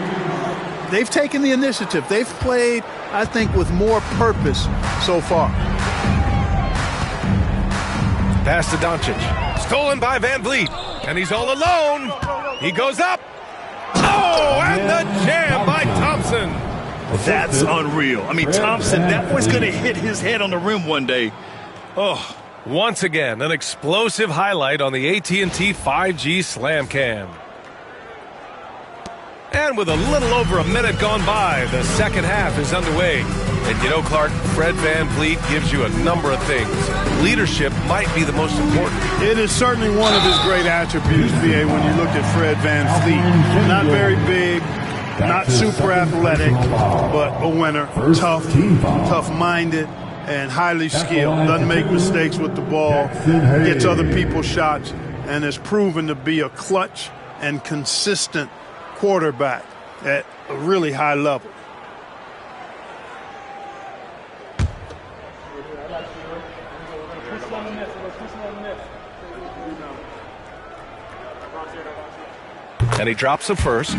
They've taken the initiative. They've played, I think, with more purpose so far. Pass to Doncic. Stolen by Van Vliet. And he's all alone. He goes up. Oh, and the jam by Thompson. That's unreal. I mean, Thompson, that boy's going to hit his head on the rim one day. Oh, once again, an explosive highlight on the AT&T 5G Slam Cam. And with a little over a minute gone by, the second half is underway. And you know, Clark, Fred Van Vliet gives you a number of things. Leadership might be the most important. It is certainly one of his great attributes, B.A., when you look at Fred Van Vliet. Not very big, not super athletic, but a winner. Tough-minded, and highly skilled. Doesn't make mistakes with the ball, gets other people's shots, and has proven to be a clutch and consistent quarterback at a really high level. And he drops the first.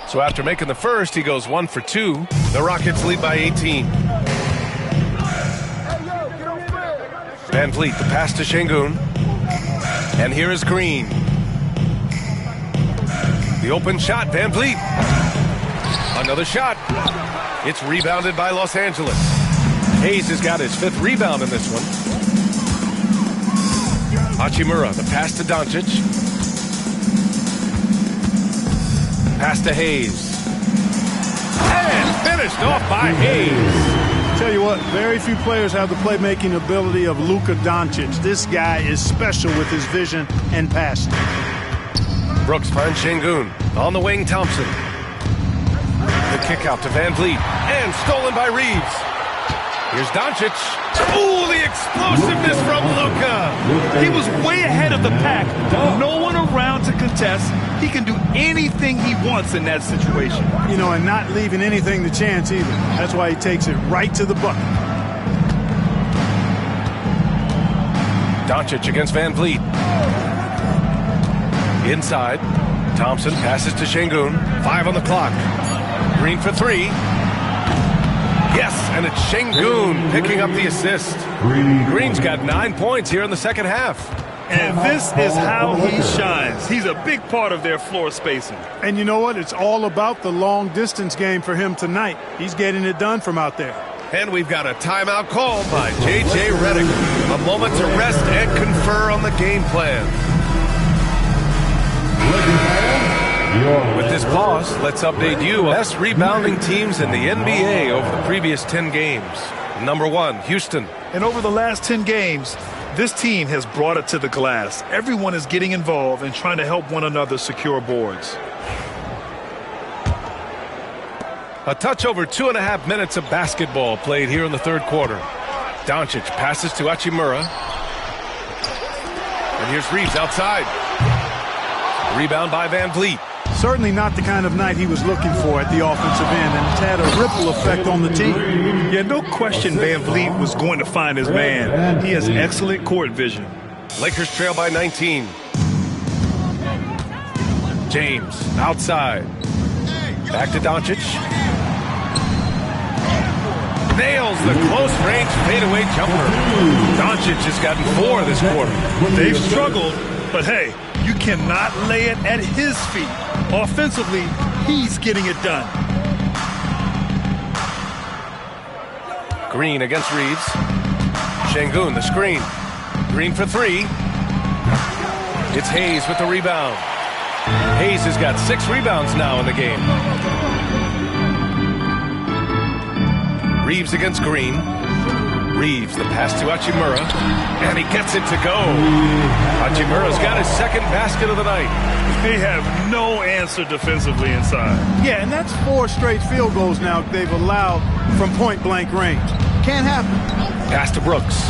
So after making the first, he goes 1 for 2. The Rockets lead by 18. Van Vliet, the pass to Şengün. And here is Green. The open shot, Van Vliet. Another shot. It's rebounded by Los Angeles. Hayes has got his 5th rebound in this one. Hachimura, the pass to Doncic. Pass to Hayes. And finished off by Hayes. Tell you what, very few players have the playmaking ability of Luka Doncic. This guy is special with his vision and passing. Brooks finds Şengün. On the wing, Thompson. The kick out to Van Vliet. And stolen by Reeves. Here's Doncic. Ooh, the explosiveness from Luka. He was way ahead of the pack. No one around to contest. He can do anything he wants in that situation. You know, and not leaving anything to chance either. That's why he takes it right to the bucket. Doncic against Van Vliet. Inside. Thompson passes to Şengün. 5 on the clock. Green for 3. Yes, and it's Şengün picking up the assist. Green's got 9 points here in the second half. And this is how he shines. He's a big part of their floor spacing. And you know what? It's all about the long distance game for him tonight. He's getting it done from out there. And we've got a timeout called by J.J. Redick. A moment to rest and confer on the game plan. With this pause, let's update you on best rebounding teams in the NBA over the previous 10 games. Number 1, Houston. And over the last 10 games, this team has brought it to the glass. Everyone is getting involved and trying to help one another secure boards. A touch over 2.5 minutes of basketball played here in the third quarter. Doncic passes to Hachimura. And here's Reeves outside. Rebound by Van Vliet. Certainly not the kind of night he was looking for at the offensive end, and it's had a ripple effect on the team. Yeah, no question Van Vliet was going to find his man. He has excellent court vision. Lakers trail by 19. James outside. Back to Doncic. Nails the close-range fadeaway jumper. Doncic has gotten 4 this quarter. They've struggled, but hey, you cannot lay it at his feet. Offensively, he's getting it done. Green against Reeves. Şengün, the screen. Green for 3. It's Hayes with the rebound. Hayes has got 6 rebounds now in the game. Reeves against Green. Reeves, the pass to Hachimura, and he gets it to go. Hachimura's got his second basket of the night. They have no answer defensively inside. Yeah, and that's 4 straight field goals now they've allowed from point-blank range. Can't happen. Pass to Brooks.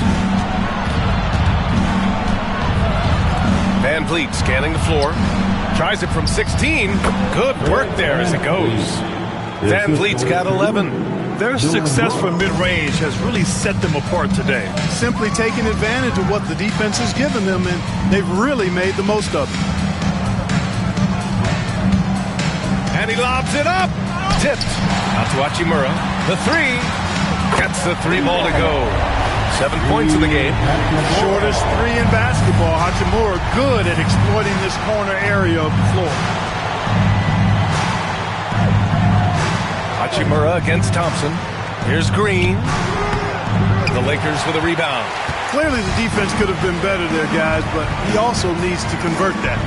Van Vliet scanning the floor. Tries it from 16. Good work there as it goes. Van Vliet's got 11. Their success from mid-range has really set them apart today. Simply taking advantage of what the defense has given them, and they've really made the most of it. And he lobs it up. Tipped. Out to Hachimura. The 3. Gets the 3 ball to go. 7 points in the game. Shortest 3 in basketball. Hachimura good at exploiting this corner area of the floor. Hachimura against Thompson. Here's Green. The Lakers with a rebound. Clearly the defense could have been better there, guys, but he also needs to convert that.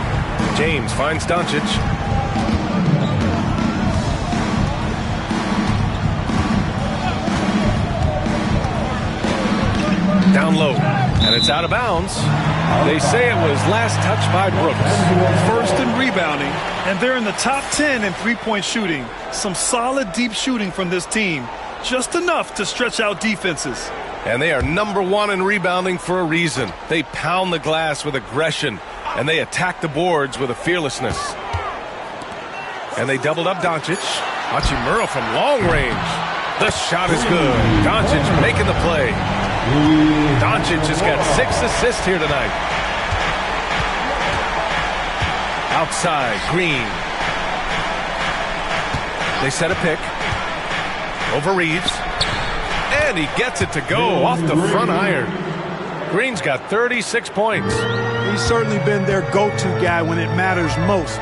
James finds Doncic. Down low, and it's out of bounds. They say it was last touched by Brooks. First in rebounding, and they're in the top 10 in three-point shooting. Some solid deep shooting from this team, just enough to stretch out defenses. And they are number 1 in rebounding for a reason. They pound the glass with aggression, and they attack the boards with a fearlessness. And they doubled up Doncic. Hachimura from long range. The shot is good. Doncic making the play. Doncic has got 6 assists here tonight. Outside, Green. They set a pick. Over Reeves. And he gets it to go off the front iron. Green's got 36 points. He's certainly been their go-to guy when it matters most.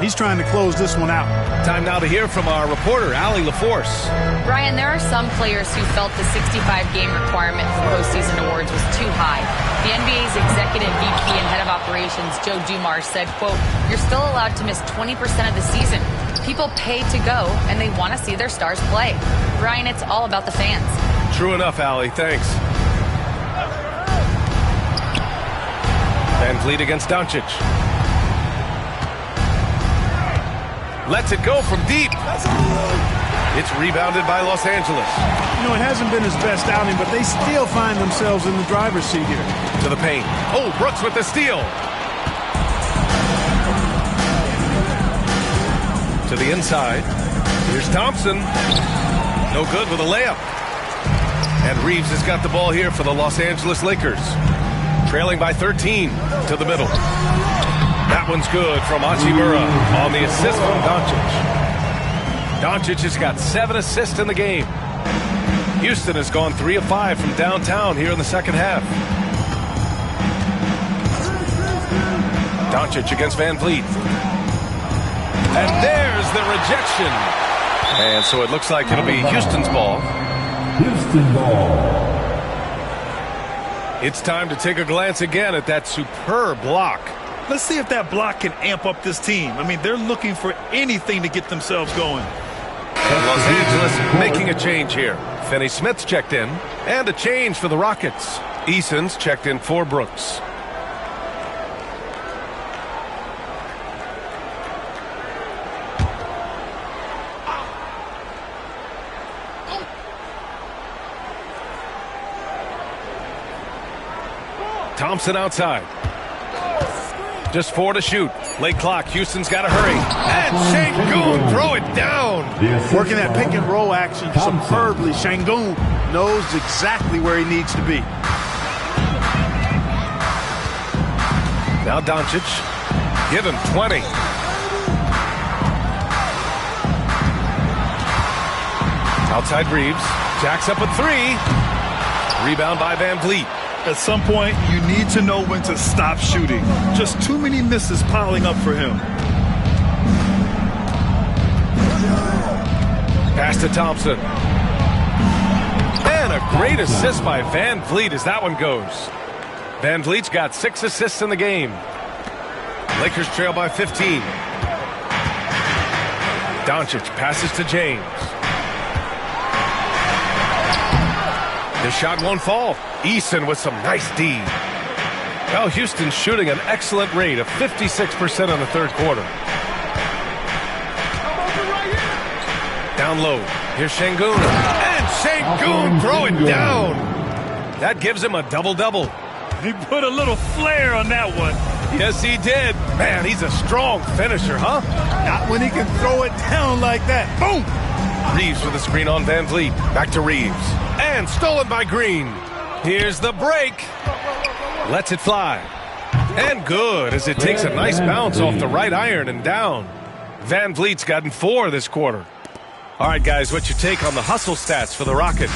He's trying to close this one out. Time now to hear from our reporter, Allie LaForce. Brian, there are some players who felt the 65-game requirement for postseason awards was too high. The NBA's executive VP and head of operations, Joe Dumars, said, quote, "You're still allowed to miss 20% of the season. People pay to go, and they want to see their stars play." Brian, it's all about the fans. True enough, Allie. Thanks. Van Vliet against Doncic. Lets it go from deep. It's rebounded by Los Angeles. You know, it hasn't been his best outing, but they still find themselves in the driver's seat here. To the paint. Oh, Brooks with the steal. To the inside. Here's Thompson. No good with a layup. And Reeves has got the ball here for the Los Angeles Lakers. Trailing by 13 to the middle. That one's good from Hachimura on the assist from Doncic. Doncic has got 7 assists in the game. Houston has gone 3 of 5 from downtown here in the second half. Doncic against Van Vliet. And there's the rejection. And so it looks like it'll be Houston's ball. Houston ball. It's time to take a glance again at that superb block. Let's see if that block can amp up this team. I mean, they're looking for anything to get themselves going. Los Angeles making a change here. Finney Smith's checked in. And a change for the Rockets. Eason's checked in for Brooks. Thompson outside. Just 4 to shoot. Late clock. Houston's got to hurry. And Şengün throw it down. Working that pick and roll action superbly. Şengün knows exactly where he needs to be. Now Doncic. Give him 20. Outside Reeves. Jacks up a 3. Rebound by Van Vliet. At some point, you need to know when to stop shooting. Just too many misses piling up for him. Pass to Thompson. And a great assist by Van Vliet as that one goes. Van Vliet's got 6 assists in the game. Lakers trail by 15. Doncic passes to James. The shot won't fall. Eason with some nice D. Well, Houston's shooting an excellent rate of 56% in the third quarter. Down low. Here's Şengün. And Şengün throw it down. That gives him a double-double. He put a little flair on that one. Yes, he did. Man, he's a strong finisher, huh? Not when he can throw it down like that. Boom! Reeves with a screen on Van Vliet. Back to Reeves. And stolen by Green. Here's the break. Lets it fly. And good as it takes a nice bounce off the right iron and down. Van Vliet's gotten 4 this quarter. All right, guys, what's your take on the hustle stats for the Rockets?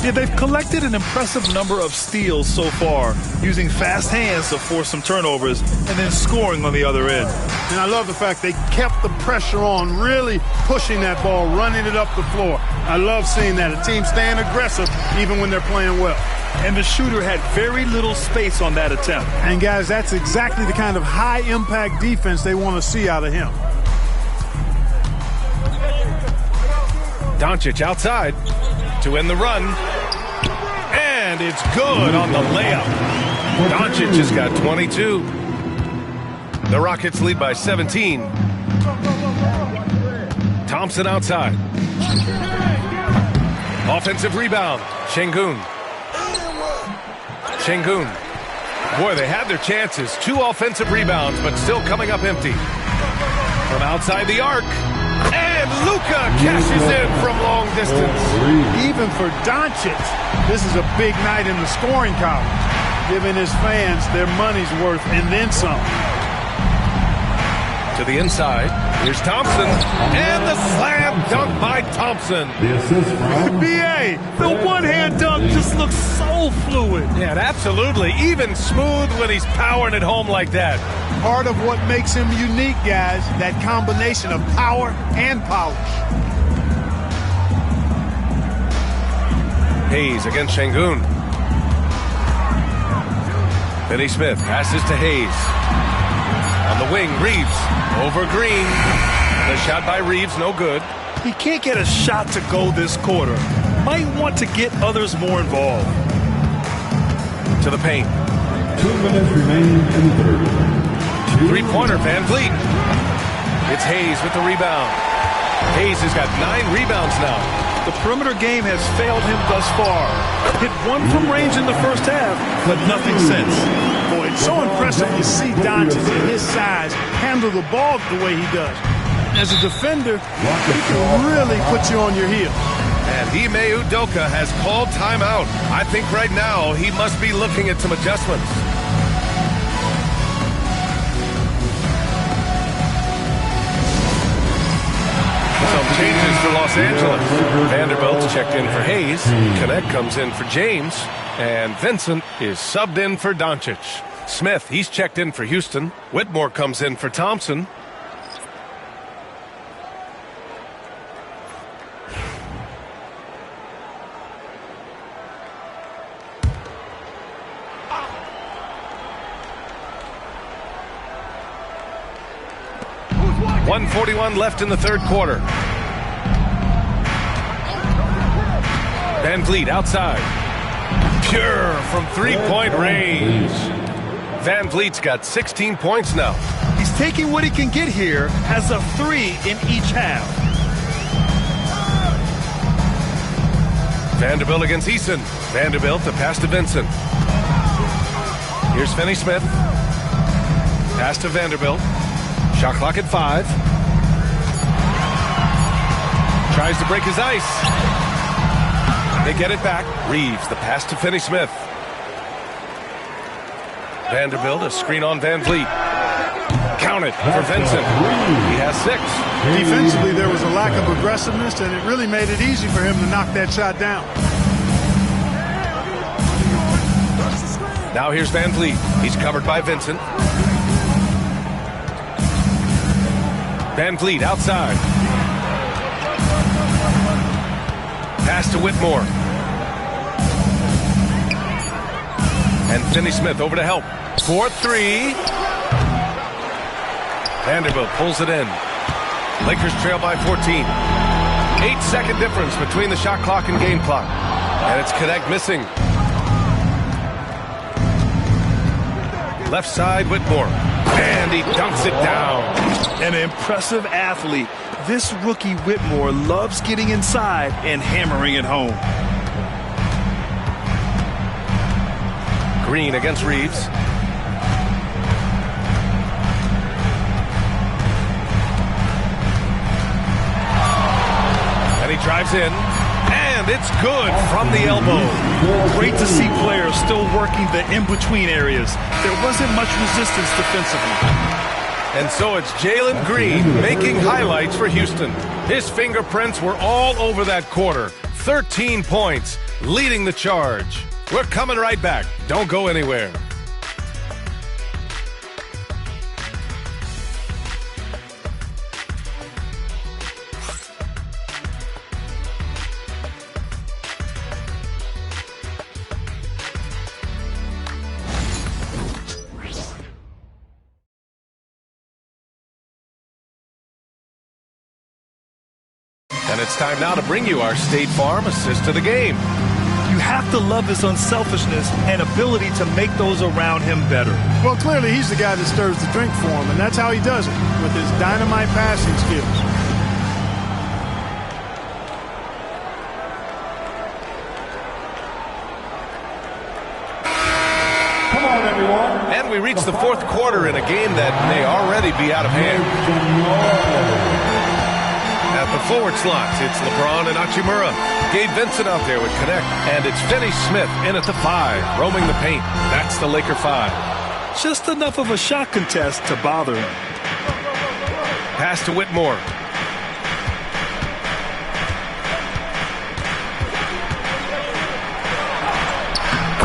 Yeah, they've collected an impressive number of steals so far, using fast hands to force some turnovers and then scoring on the other end. And I love the fact they kept the pressure on, really pushing that ball, running it up the floor. I love seeing that. A team staying aggressive even when they're playing well. And the shooter had very little space on that attempt. And, guys, that's exactly the kind of high-impact defense they want to see out of him. Doncic outside to end the run. And it's good on the layup. Doncic has got 22. The Rockets lead by 17. Thompson outside. Offensive rebound. Şengün. Şengün. Boy, they had their chances. 2 offensive rebounds, but still coming up empty. From outside the arc. And Luka cashes in from long distance. Even for Doncic, this is a big night in the scoring column, giving his fans their money's worth and then some. To the inside, here's Thompson, and the slam dunk by Thompson. The assist from BA, the one-hand dunk just looks so fluid. Yeah, absolutely. Even smooth when he's powering it home like that. Part of what makes him unique, guys, that combination of power and polish. Hayes against Şengün. Finney Smith passes to Hayes. On the wing, Reeves over Green. The shot by Reeves, no good. He can't get a shot to go this quarter. Might want to get others more involved. To the paint. 2 minutes remaining in the third. Three-pointer, Van Vliet. It's Hayes with the rebound. Hayes has got 9 rebounds now. The perimeter game has failed him thus far. Hit 1 from range in the first half, but nothing since. Boy, it's so impressive to see Doncic at his size handle the ball the way he does. As a defender, he can really put you on your heels. And Ime Udoka has called timeout. I think right now he must be looking at some adjustments. Some changes for Los Angeles. Vanderbilt checked in for Hayes. Connect comes in for James. And Vincent is subbed in for Doncic. Smith, he's checked in for Houston. Whitmore comes in for Thompson. .141 left in the third quarter. Van Vliet outside. Pure from three-point range. Van Vliet's got 16 points now. He's taking what he can get here, has a 3 in each half. Vanderbilt against Eason. Vanderbilt to pass to Vincent. Here's Finney Smith. Pass to Vanderbilt. Shot clock at 5. Tries to break his ice. They get it back. Reeves, the pass to Finney Smith. Vanderbilt, a screen on Van Vliet. Count it for Vincent. He has 6. Defensively, there was a lack of aggressiveness, and it really made it easy for him to knock that shot down. Now here's Van Vliet. He's covered by Vincent. Van Vliet outside. Pass to Whitmore. And Finney Smith over to help. 4-3. Vanderbilt pulls it in. Lakers trail by 14. 8-second difference between the shot clock and game clock. And it's Connect missing. Left side, Whitmore. And he dunks it down. An impressive athlete. This rookie Whitmore loves getting inside and hammering it home. Green against Reeves. And he drives in. And it's good from the elbow. Great to see players still working the in-between areas. There wasn't much resistance defensively. And so it's Jalen Green making highlights for Houston. His fingerprints were all over that quarter. 13 points, leading the charge. We're coming right back. Don't go anywhere. And it's time now to bring you our State Farm assist to the game. You have to love his unselfishness and ability to make those around him better. Well, clearly he's the guy that stirs the drink for him, and that's how he does it, with his dynamite passing skills. Come on, everyone. And we reach the fourth quarter in a game that may already be out of hand. At the forward slots, it's LeBron and Hachimura. Gabe Vincent out there with Connect. And it's Finney Smith in at the 5, roaming the paint. That's the Laker 5. Just enough of a shot contest to bother him. Pass to Whitmore.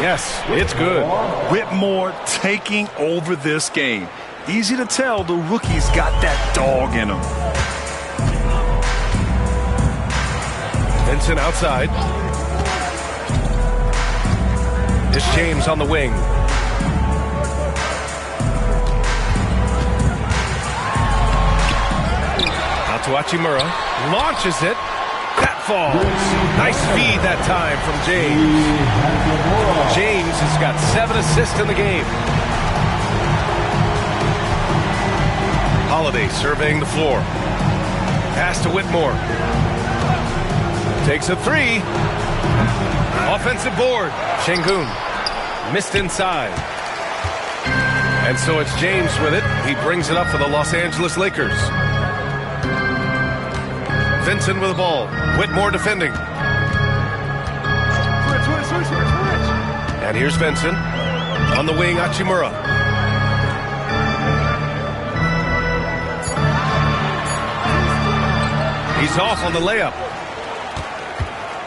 Yes, it's good. Whitmore taking over this game. Easy to tell the rookie's got that dog in him. Vincent outside. It's James on the wing. Out to Hachimura. Launches it. That falls. Nice feed that time from James. James has got 7 assists in the game. Holiday surveying the floor. Pass to Whitmore. Takes a 3. Offensive board. Şengün missed inside. And so it's James with it. He brings it up for the Los Angeles Lakers. Vincent with the ball. Whitmore defending. And here's Vincent. On the wing, Hachimura. He's off on the layup.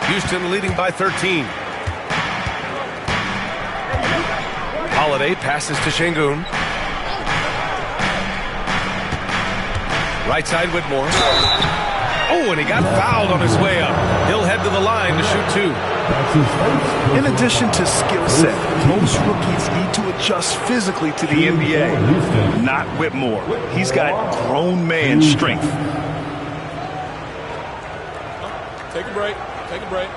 Houston leading by 13. Holiday passes to Şengün. Right side Whitmore. Oh, and he got fouled on his way up. He'll head to the line to shoot 2. In addition to skill set, most rookies need to adjust physically to the NBA. Not Whitmore. He's got grown man strength. Take a break. Take a break.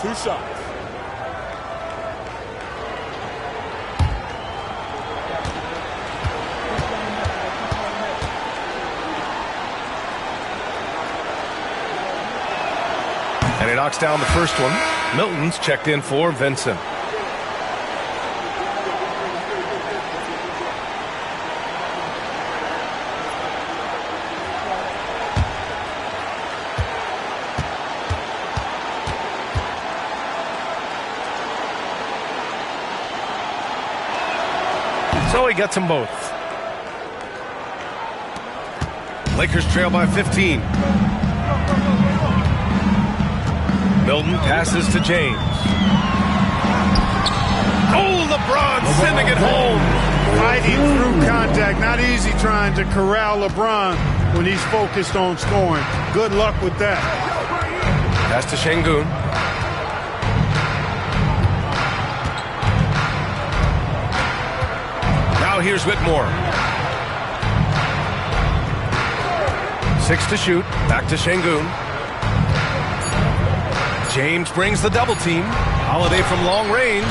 2 shots. And he knocks down the first one. Milton's checked in for Vincent. So he gets them both. Lakers trail by 15. Milton passes to James. Oh, LeBron sending it home. Fighting through contact. Not easy trying to corral LeBron when he's focused on scoring. Good luck with that. Pass to Şengün. Now here's Whitmore. 6 to shoot. Back to Şengün. James brings the double team. Holiday from long range.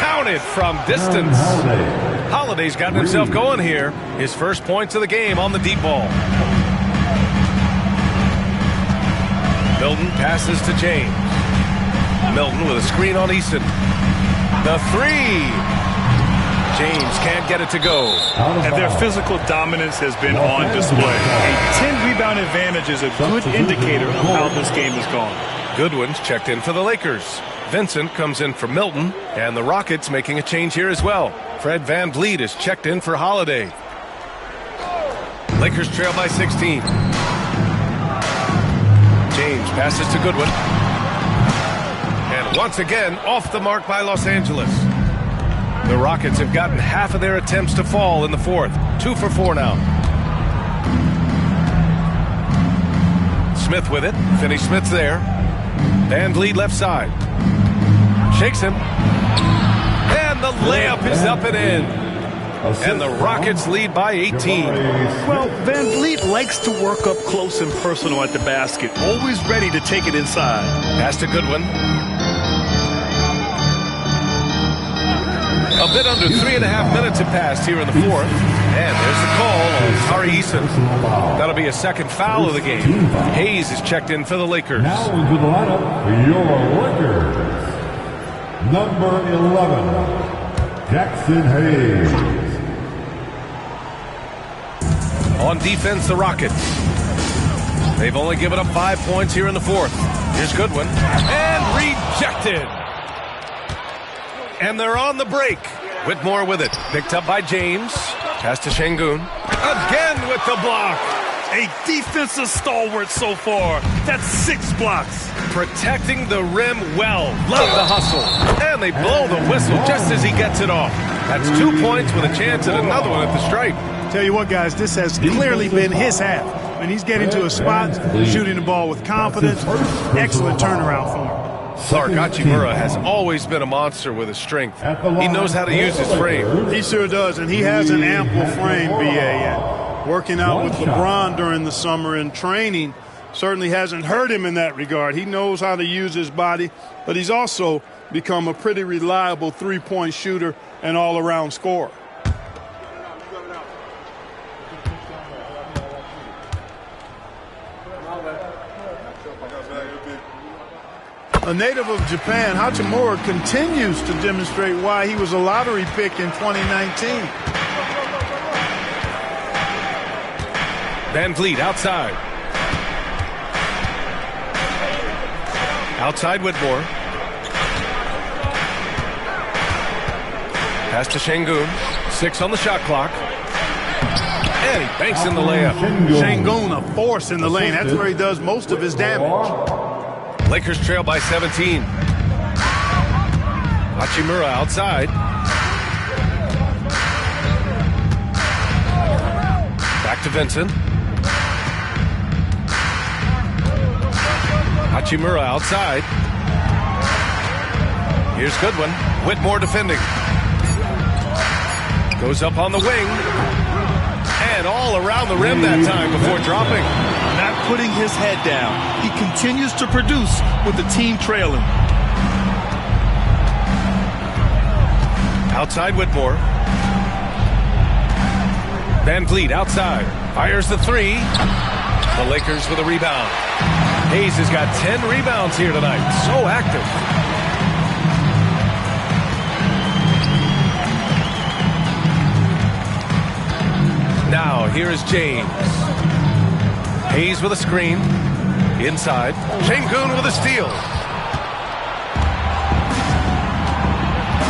Counted from distance. Holiday's gotten himself going here. His first points of the game on the deep ball. Milton passes to James. Milton with a screen on Eason. The 3. James can't get it to go. And their physical dominance has been on display. A 10-rebound advantage is a good indicator of how this game has gone. Goodwin's checked in for the Lakers. Vincent comes in for Milton, and the Rockets making a change here as well. Fred VanVleet is checked in for Holiday. Lakers trail by 16. James passes to Goodwin. And once again, off the mark by Los Angeles. The Rockets have gotten half of their attempts to fall in the fourth. 2 for 4 now. Smith with it. Finney-Smith's there. VanVleet left side. Shakes him. And the layup is up and in. And the Rockets lead by 18. Well, VanVleet likes to work up close and personal at the basket. Always ready to take it inside. Pass to Goodwin. A bit under 3.5 minutes have passed here in the fourth. And there's the call on Tari Eason. That'll be a second foul of the game. Hayes is checked in for the Lakers. Now into the lineup for your Lakers. Number 11, Jackson Hayes. On defense, the Rockets. They've only given up 5 points here in the fourth. Here's Goodwin. And rejected. And they're on the break. Whitmore with it. Picked up by James. Pass to Şengün. Again with the block. A defensive stalwart so far. That's 6 blocks. Protecting the rim well. Love the hustle. And they blow the whistle just as he gets it off. That's 2 points with a chance at another one at the stripe. Tell you what, guys, this has clearly been his half. When he's getting to a spot, shooting the ball with confidence, excellent turnaround for him. Clark Hachimura has always been a monster with his strength. He knows how to use his frame. He sure does, and he has an ample frame, B.A. And working out with LeBron during the summer and training certainly hasn't hurt him in that regard. He knows how to use his body, but he's also become a pretty reliable three-point shooter and all-around scorer. A native of Japan, Hachimura continues to demonstrate why he was a lottery pick in 2019. VanVleet outside. Outside Whitmore. Pass to Şengün. 6 on the shot clock. And he banks in the layup. Şengün, a force in the lane. That's where he does most of his damage. Lakers trail by 17. Hachimura outside. Back to Vincent. Hachimura outside. Here's Goodwin. Whitmore defending. Goes up on the wing. And all around the rim that time before dropping. Not putting his head down. He continues to produce with the team trailing. Outside Whitmore. Van Vliet outside. Fires the three. The Lakers with a rebound. Hayes has got 10 rebounds here tonight. So active. Now, here is James. Hayes with a screen. Inside. Şengün with a steal.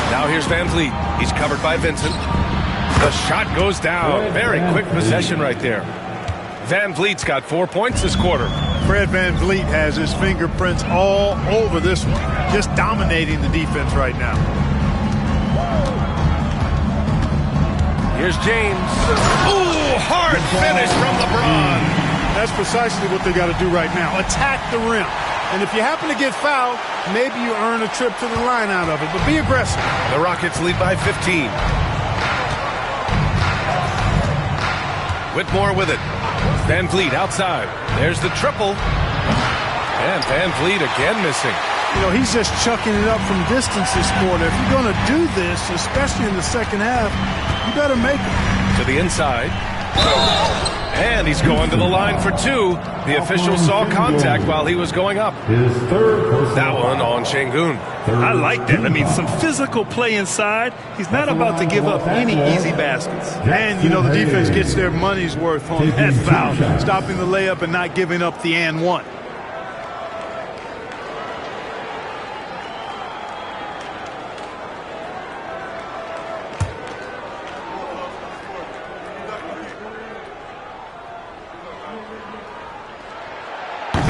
Now here's Van Vliet. He's covered by Vincent. The shot goes down. Very quick possession right there. Van Vliet's got 4 points this quarter. Fred Van Vliet has his fingerprints all over this one. Just dominating the defense right now. Here's James. Ooh, hard finish from LeBron. That's precisely what they got to do right now. Attack the rim. And if you happen to get fouled, maybe you earn a trip to the line out of it. But be aggressive. The Rockets lead by 15. Whitmore with it. Van Vliet outside. There's the triple. And Van Vliet again missing. You know, he's just chucking it up from distance this quarter. If you're going to do this, especially in the second half, you better make it. To the inside. And he's going to the line for two. The official saw contact while he was going up. That one on Şengün. I like that. I mean, some physical play inside. He's not about to give up any easy baskets. And, you know, the defense gets their money's worth on that foul. Stopping the layup and not giving up the and one.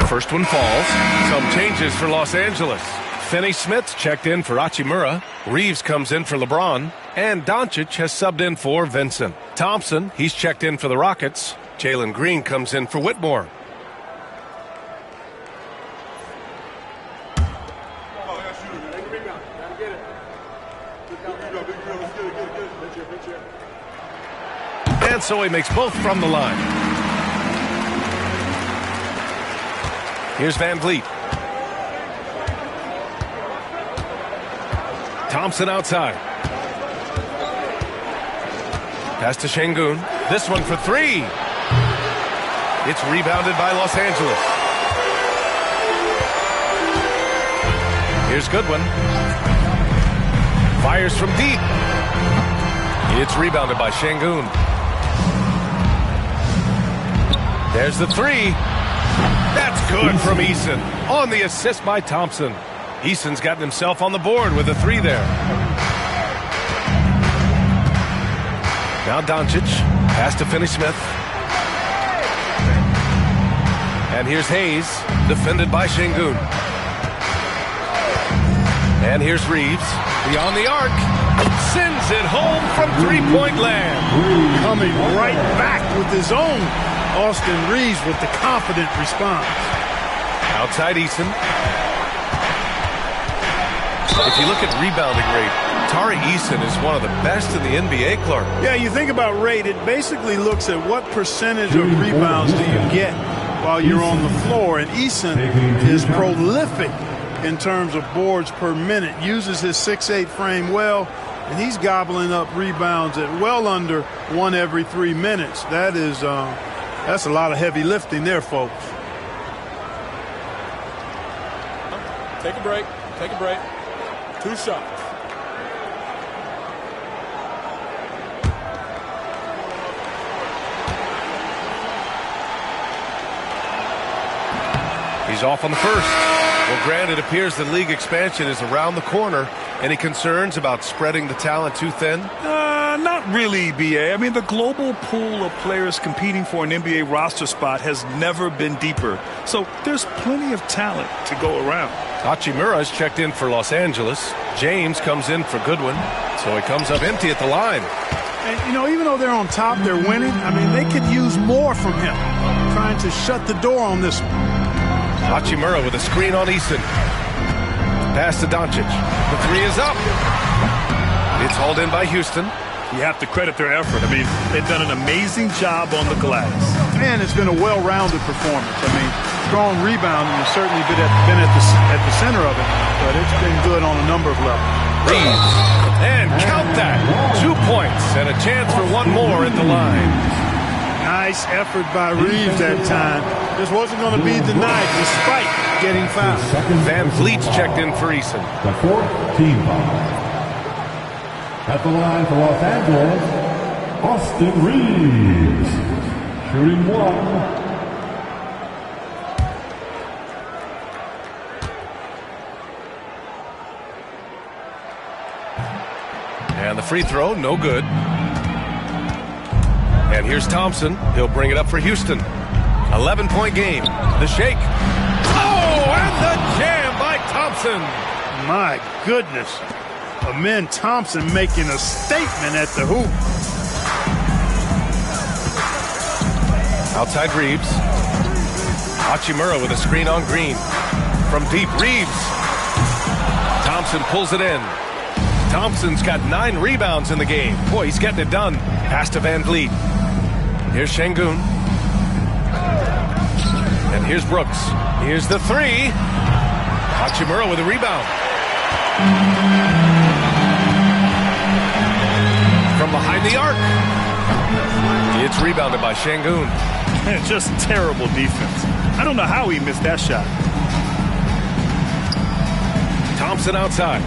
First one falls. Some changes for Los Angeles. Finney-Smith's checked in for Hachimura. Reeves comes in for LeBron. And Doncic has subbed in for Vincent. Thompson, he's checked in for the Rockets. Jalen Green comes in for Whitmore. And so he makes both from the line. Here's Van Vliet. Thompson outside. Pass to Şengün. This one for three. It's rebounded by Los Angeles. Here's Goodwin. Fires from deep. It's rebounded by Şengün. There's the three. That's good from Eason. On the assist by Thompson. Eason's gotten himself on the board with a three there. Now Doncic. Pass to Finney-Smith. And here's Hayes. Defended by Şengün. And here's Reeves. Beyond the arc. Sends it home from three-point land. Coming right back with his own. Austin Reeves with the confident response. Outside Eason. If you look at rebounding rate, Tari Eason is one of the best in the NBA, Clark. Yeah, you think about rate, it basically looks at what percentage of rebounds do you get while you're on the floor. And Eason is prolific in terms of boards per minute, uses his 6'8" frame well, and he's gobbling up rebounds at well under one every 3 minutes. That's a lot of heavy lifting there, folks. Take a break. Take a break. 2 shots. He's off on the first. Well, Grant, it appears the league expansion is around the corner. Any concerns about spreading the talent too thin? Not really, B.A. I mean, the global pool of players competing for an NBA roster spot has never been deeper. So there's plenty of talent to go around. Hachimura's checked in for Los Angeles. James comes in for Goodwin. So he comes up empty at the line. And, you know, even though they're on top, they're winning. I mean, they could use more from him, trying to shut the door on this one. Hachimura with a screen on Easton. Pass to Doncic. The three is up. It's hauled in by Houston. You have to credit their effort. I mean, they've done an amazing job on the glass. And it's been a well-rounded performance. I mean, strong rebounding has certainly been at the center of it, but it's been good on a number of levels. Reeves. And count that. 2 points and a chance for one more at the line. Nice effort by Reeves that time. This wasn't going to be denied despite getting fouled. Van Vliet's checked in for Eason. The fourth team foul. At the line for Los Angeles, Austin Reeves. Shooting one. And the free throw, no good. And here's Thompson. He'll bring it up for Houston. 11-point game. The shake. Oh, and the jam by Thompson. My goodness. Amen Thompson making a statement at the hoop. Outside Reeves. Hachimura with a screen on Green. From deep, Reeves. Thompson pulls it in. Thompson's got 9 rebounds in the game. Boy, he's getting it done. Pass to Van Vliet. Here's Şengün. And here's Brooks. Here's the three. Hachimura with a rebound. From behind the arc. It's rebounded by Şengün. Just terrible defense. I don't know how he missed that shot. Thompson outside.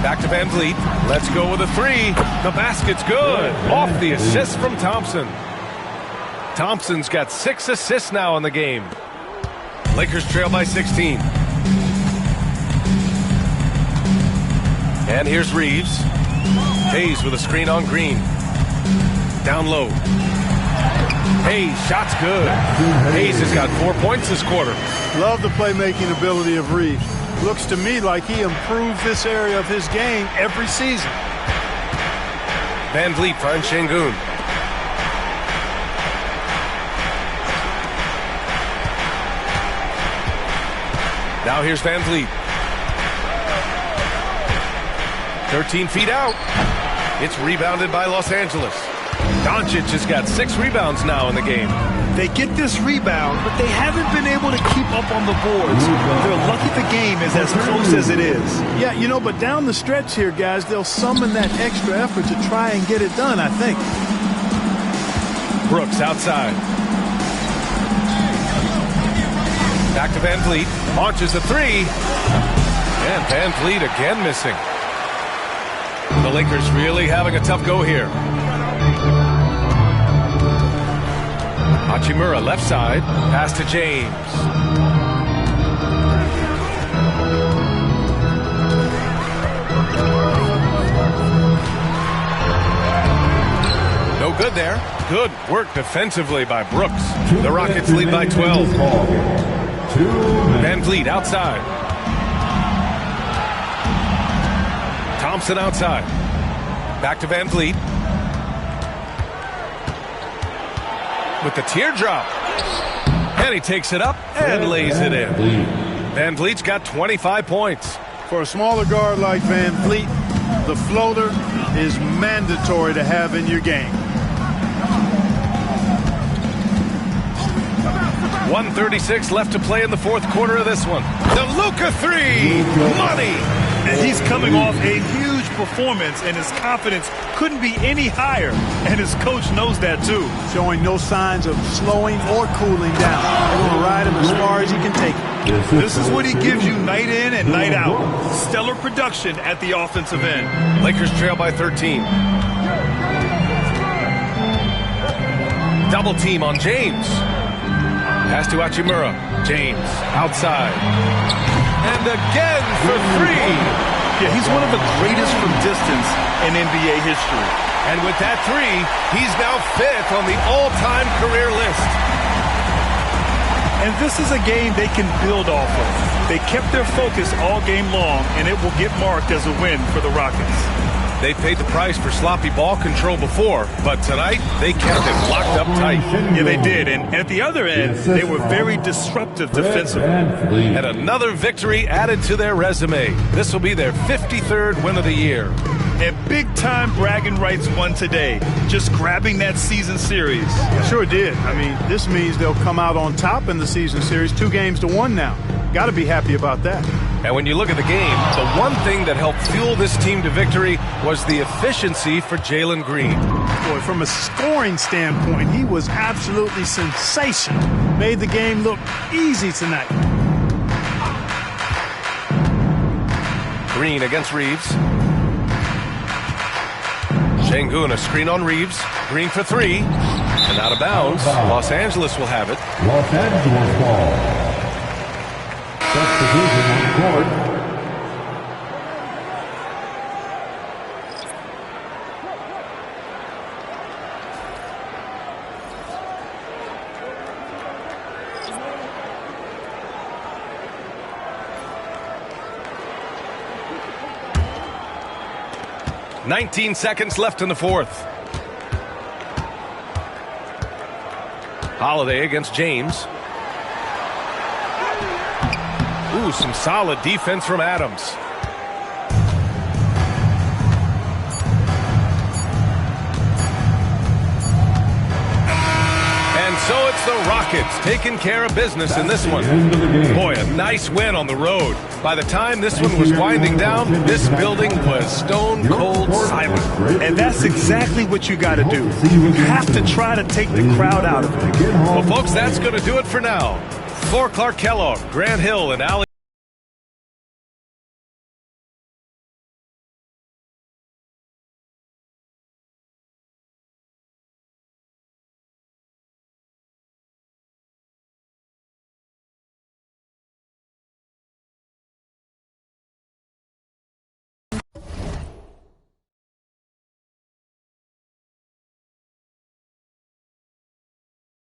Back to Van Vliet. Let's go with a three. The basket's good. Off the assist from Thompson. Thompson's got 6 assists now in the game. Lakers trail by 16. And here's Reeves. Hayes with a screen on Green. Down low. Hayes, shot's good. Hayes has got 4 points this quarter. Love the playmaking ability of Reeves. Looks to me like he improves this area of his game every season. Van Vliet finds Şengün. Now here's Van Vliet. 13 feet out. It's rebounded by Los Angeles. Doncic has got 6 rebounds now in the game. They get this rebound, but they haven't been able to keep up on the boards. They're lucky the game is as close as it is. Yeah, you know, but down the stretch here, guys, they'll summon that extra effort to try and get it done, I think. Brooks outside. Back to Van Vliet. Launches a three. And Van Vliet again missing. The Lakers really having a tough go here. Hachimura left side. Pass to James. No good there. Good work defensively by Brooks. The Rockets lead by 12. Van Vliet outside. Thompson outside. Back to Van Vliet. With the teardrop. And he takes it up and lays it in. Van Vliet's got 25 points. For a smaller guard like Van Vliet, the floater is mandatory to have in your game. 1:36 left to play in the fourth quarter of this one. The Luka three. Money. And he's coming off a huge performance, and his confidence couldn't be any higher. And his coach knows that, too. Showing no signs of slowing or cooling down. They're going to ride him as far as he can take it. This is what he gives you night in and night out. Stellar production at the offensive end. Lakers trail by 13. Double team on James. Pass to Hachimura. James outside. And again for three. Yeah, he's one of the greatest from distance in NBA history. And with that three, he's now 5th on the all-time career list. And this is a game they can build off of. They kept their focus all game long, and it will get marked as a win for the Rockets. They paid the price for sloppy ball control before, but tonight they kept it locked up tight. Yeah, they did. And at the other end, they were very disruptive defensively. And another victory added to their resume. This will be their 53rd win of the year. And big-time bragging rights won today, just grabbing that season series. Sure did. I mean, this means they'll come out on top in the season series, 2-1 now. Got to be happy about that. And when you look at the game, the one thing that helped fuel this team to victory was the efficiency for Jalen Green. Boy, from a scoring standpoint, he was absolutely sensational. Made the game look easy tonight. Green against Reeves. Şengün, a screen on Reeves. Green for three. And out of bounds. Los Angeles will have it. Los Angeles ball. Substitution on court. "19 seconds left in the fourth. Holiday against James. Ooh, some solid defense from Adams. And so it's the Rockets taking care of business in this one. Boy, a nice win on the road. By the time this one was winding down, this building was stone cold silent. And that's exactly what you got to do. You have to try to take the crowd out of it. Well, folks, that's going to do it for now. For Clark Kellogg, Grant Hill, and Allie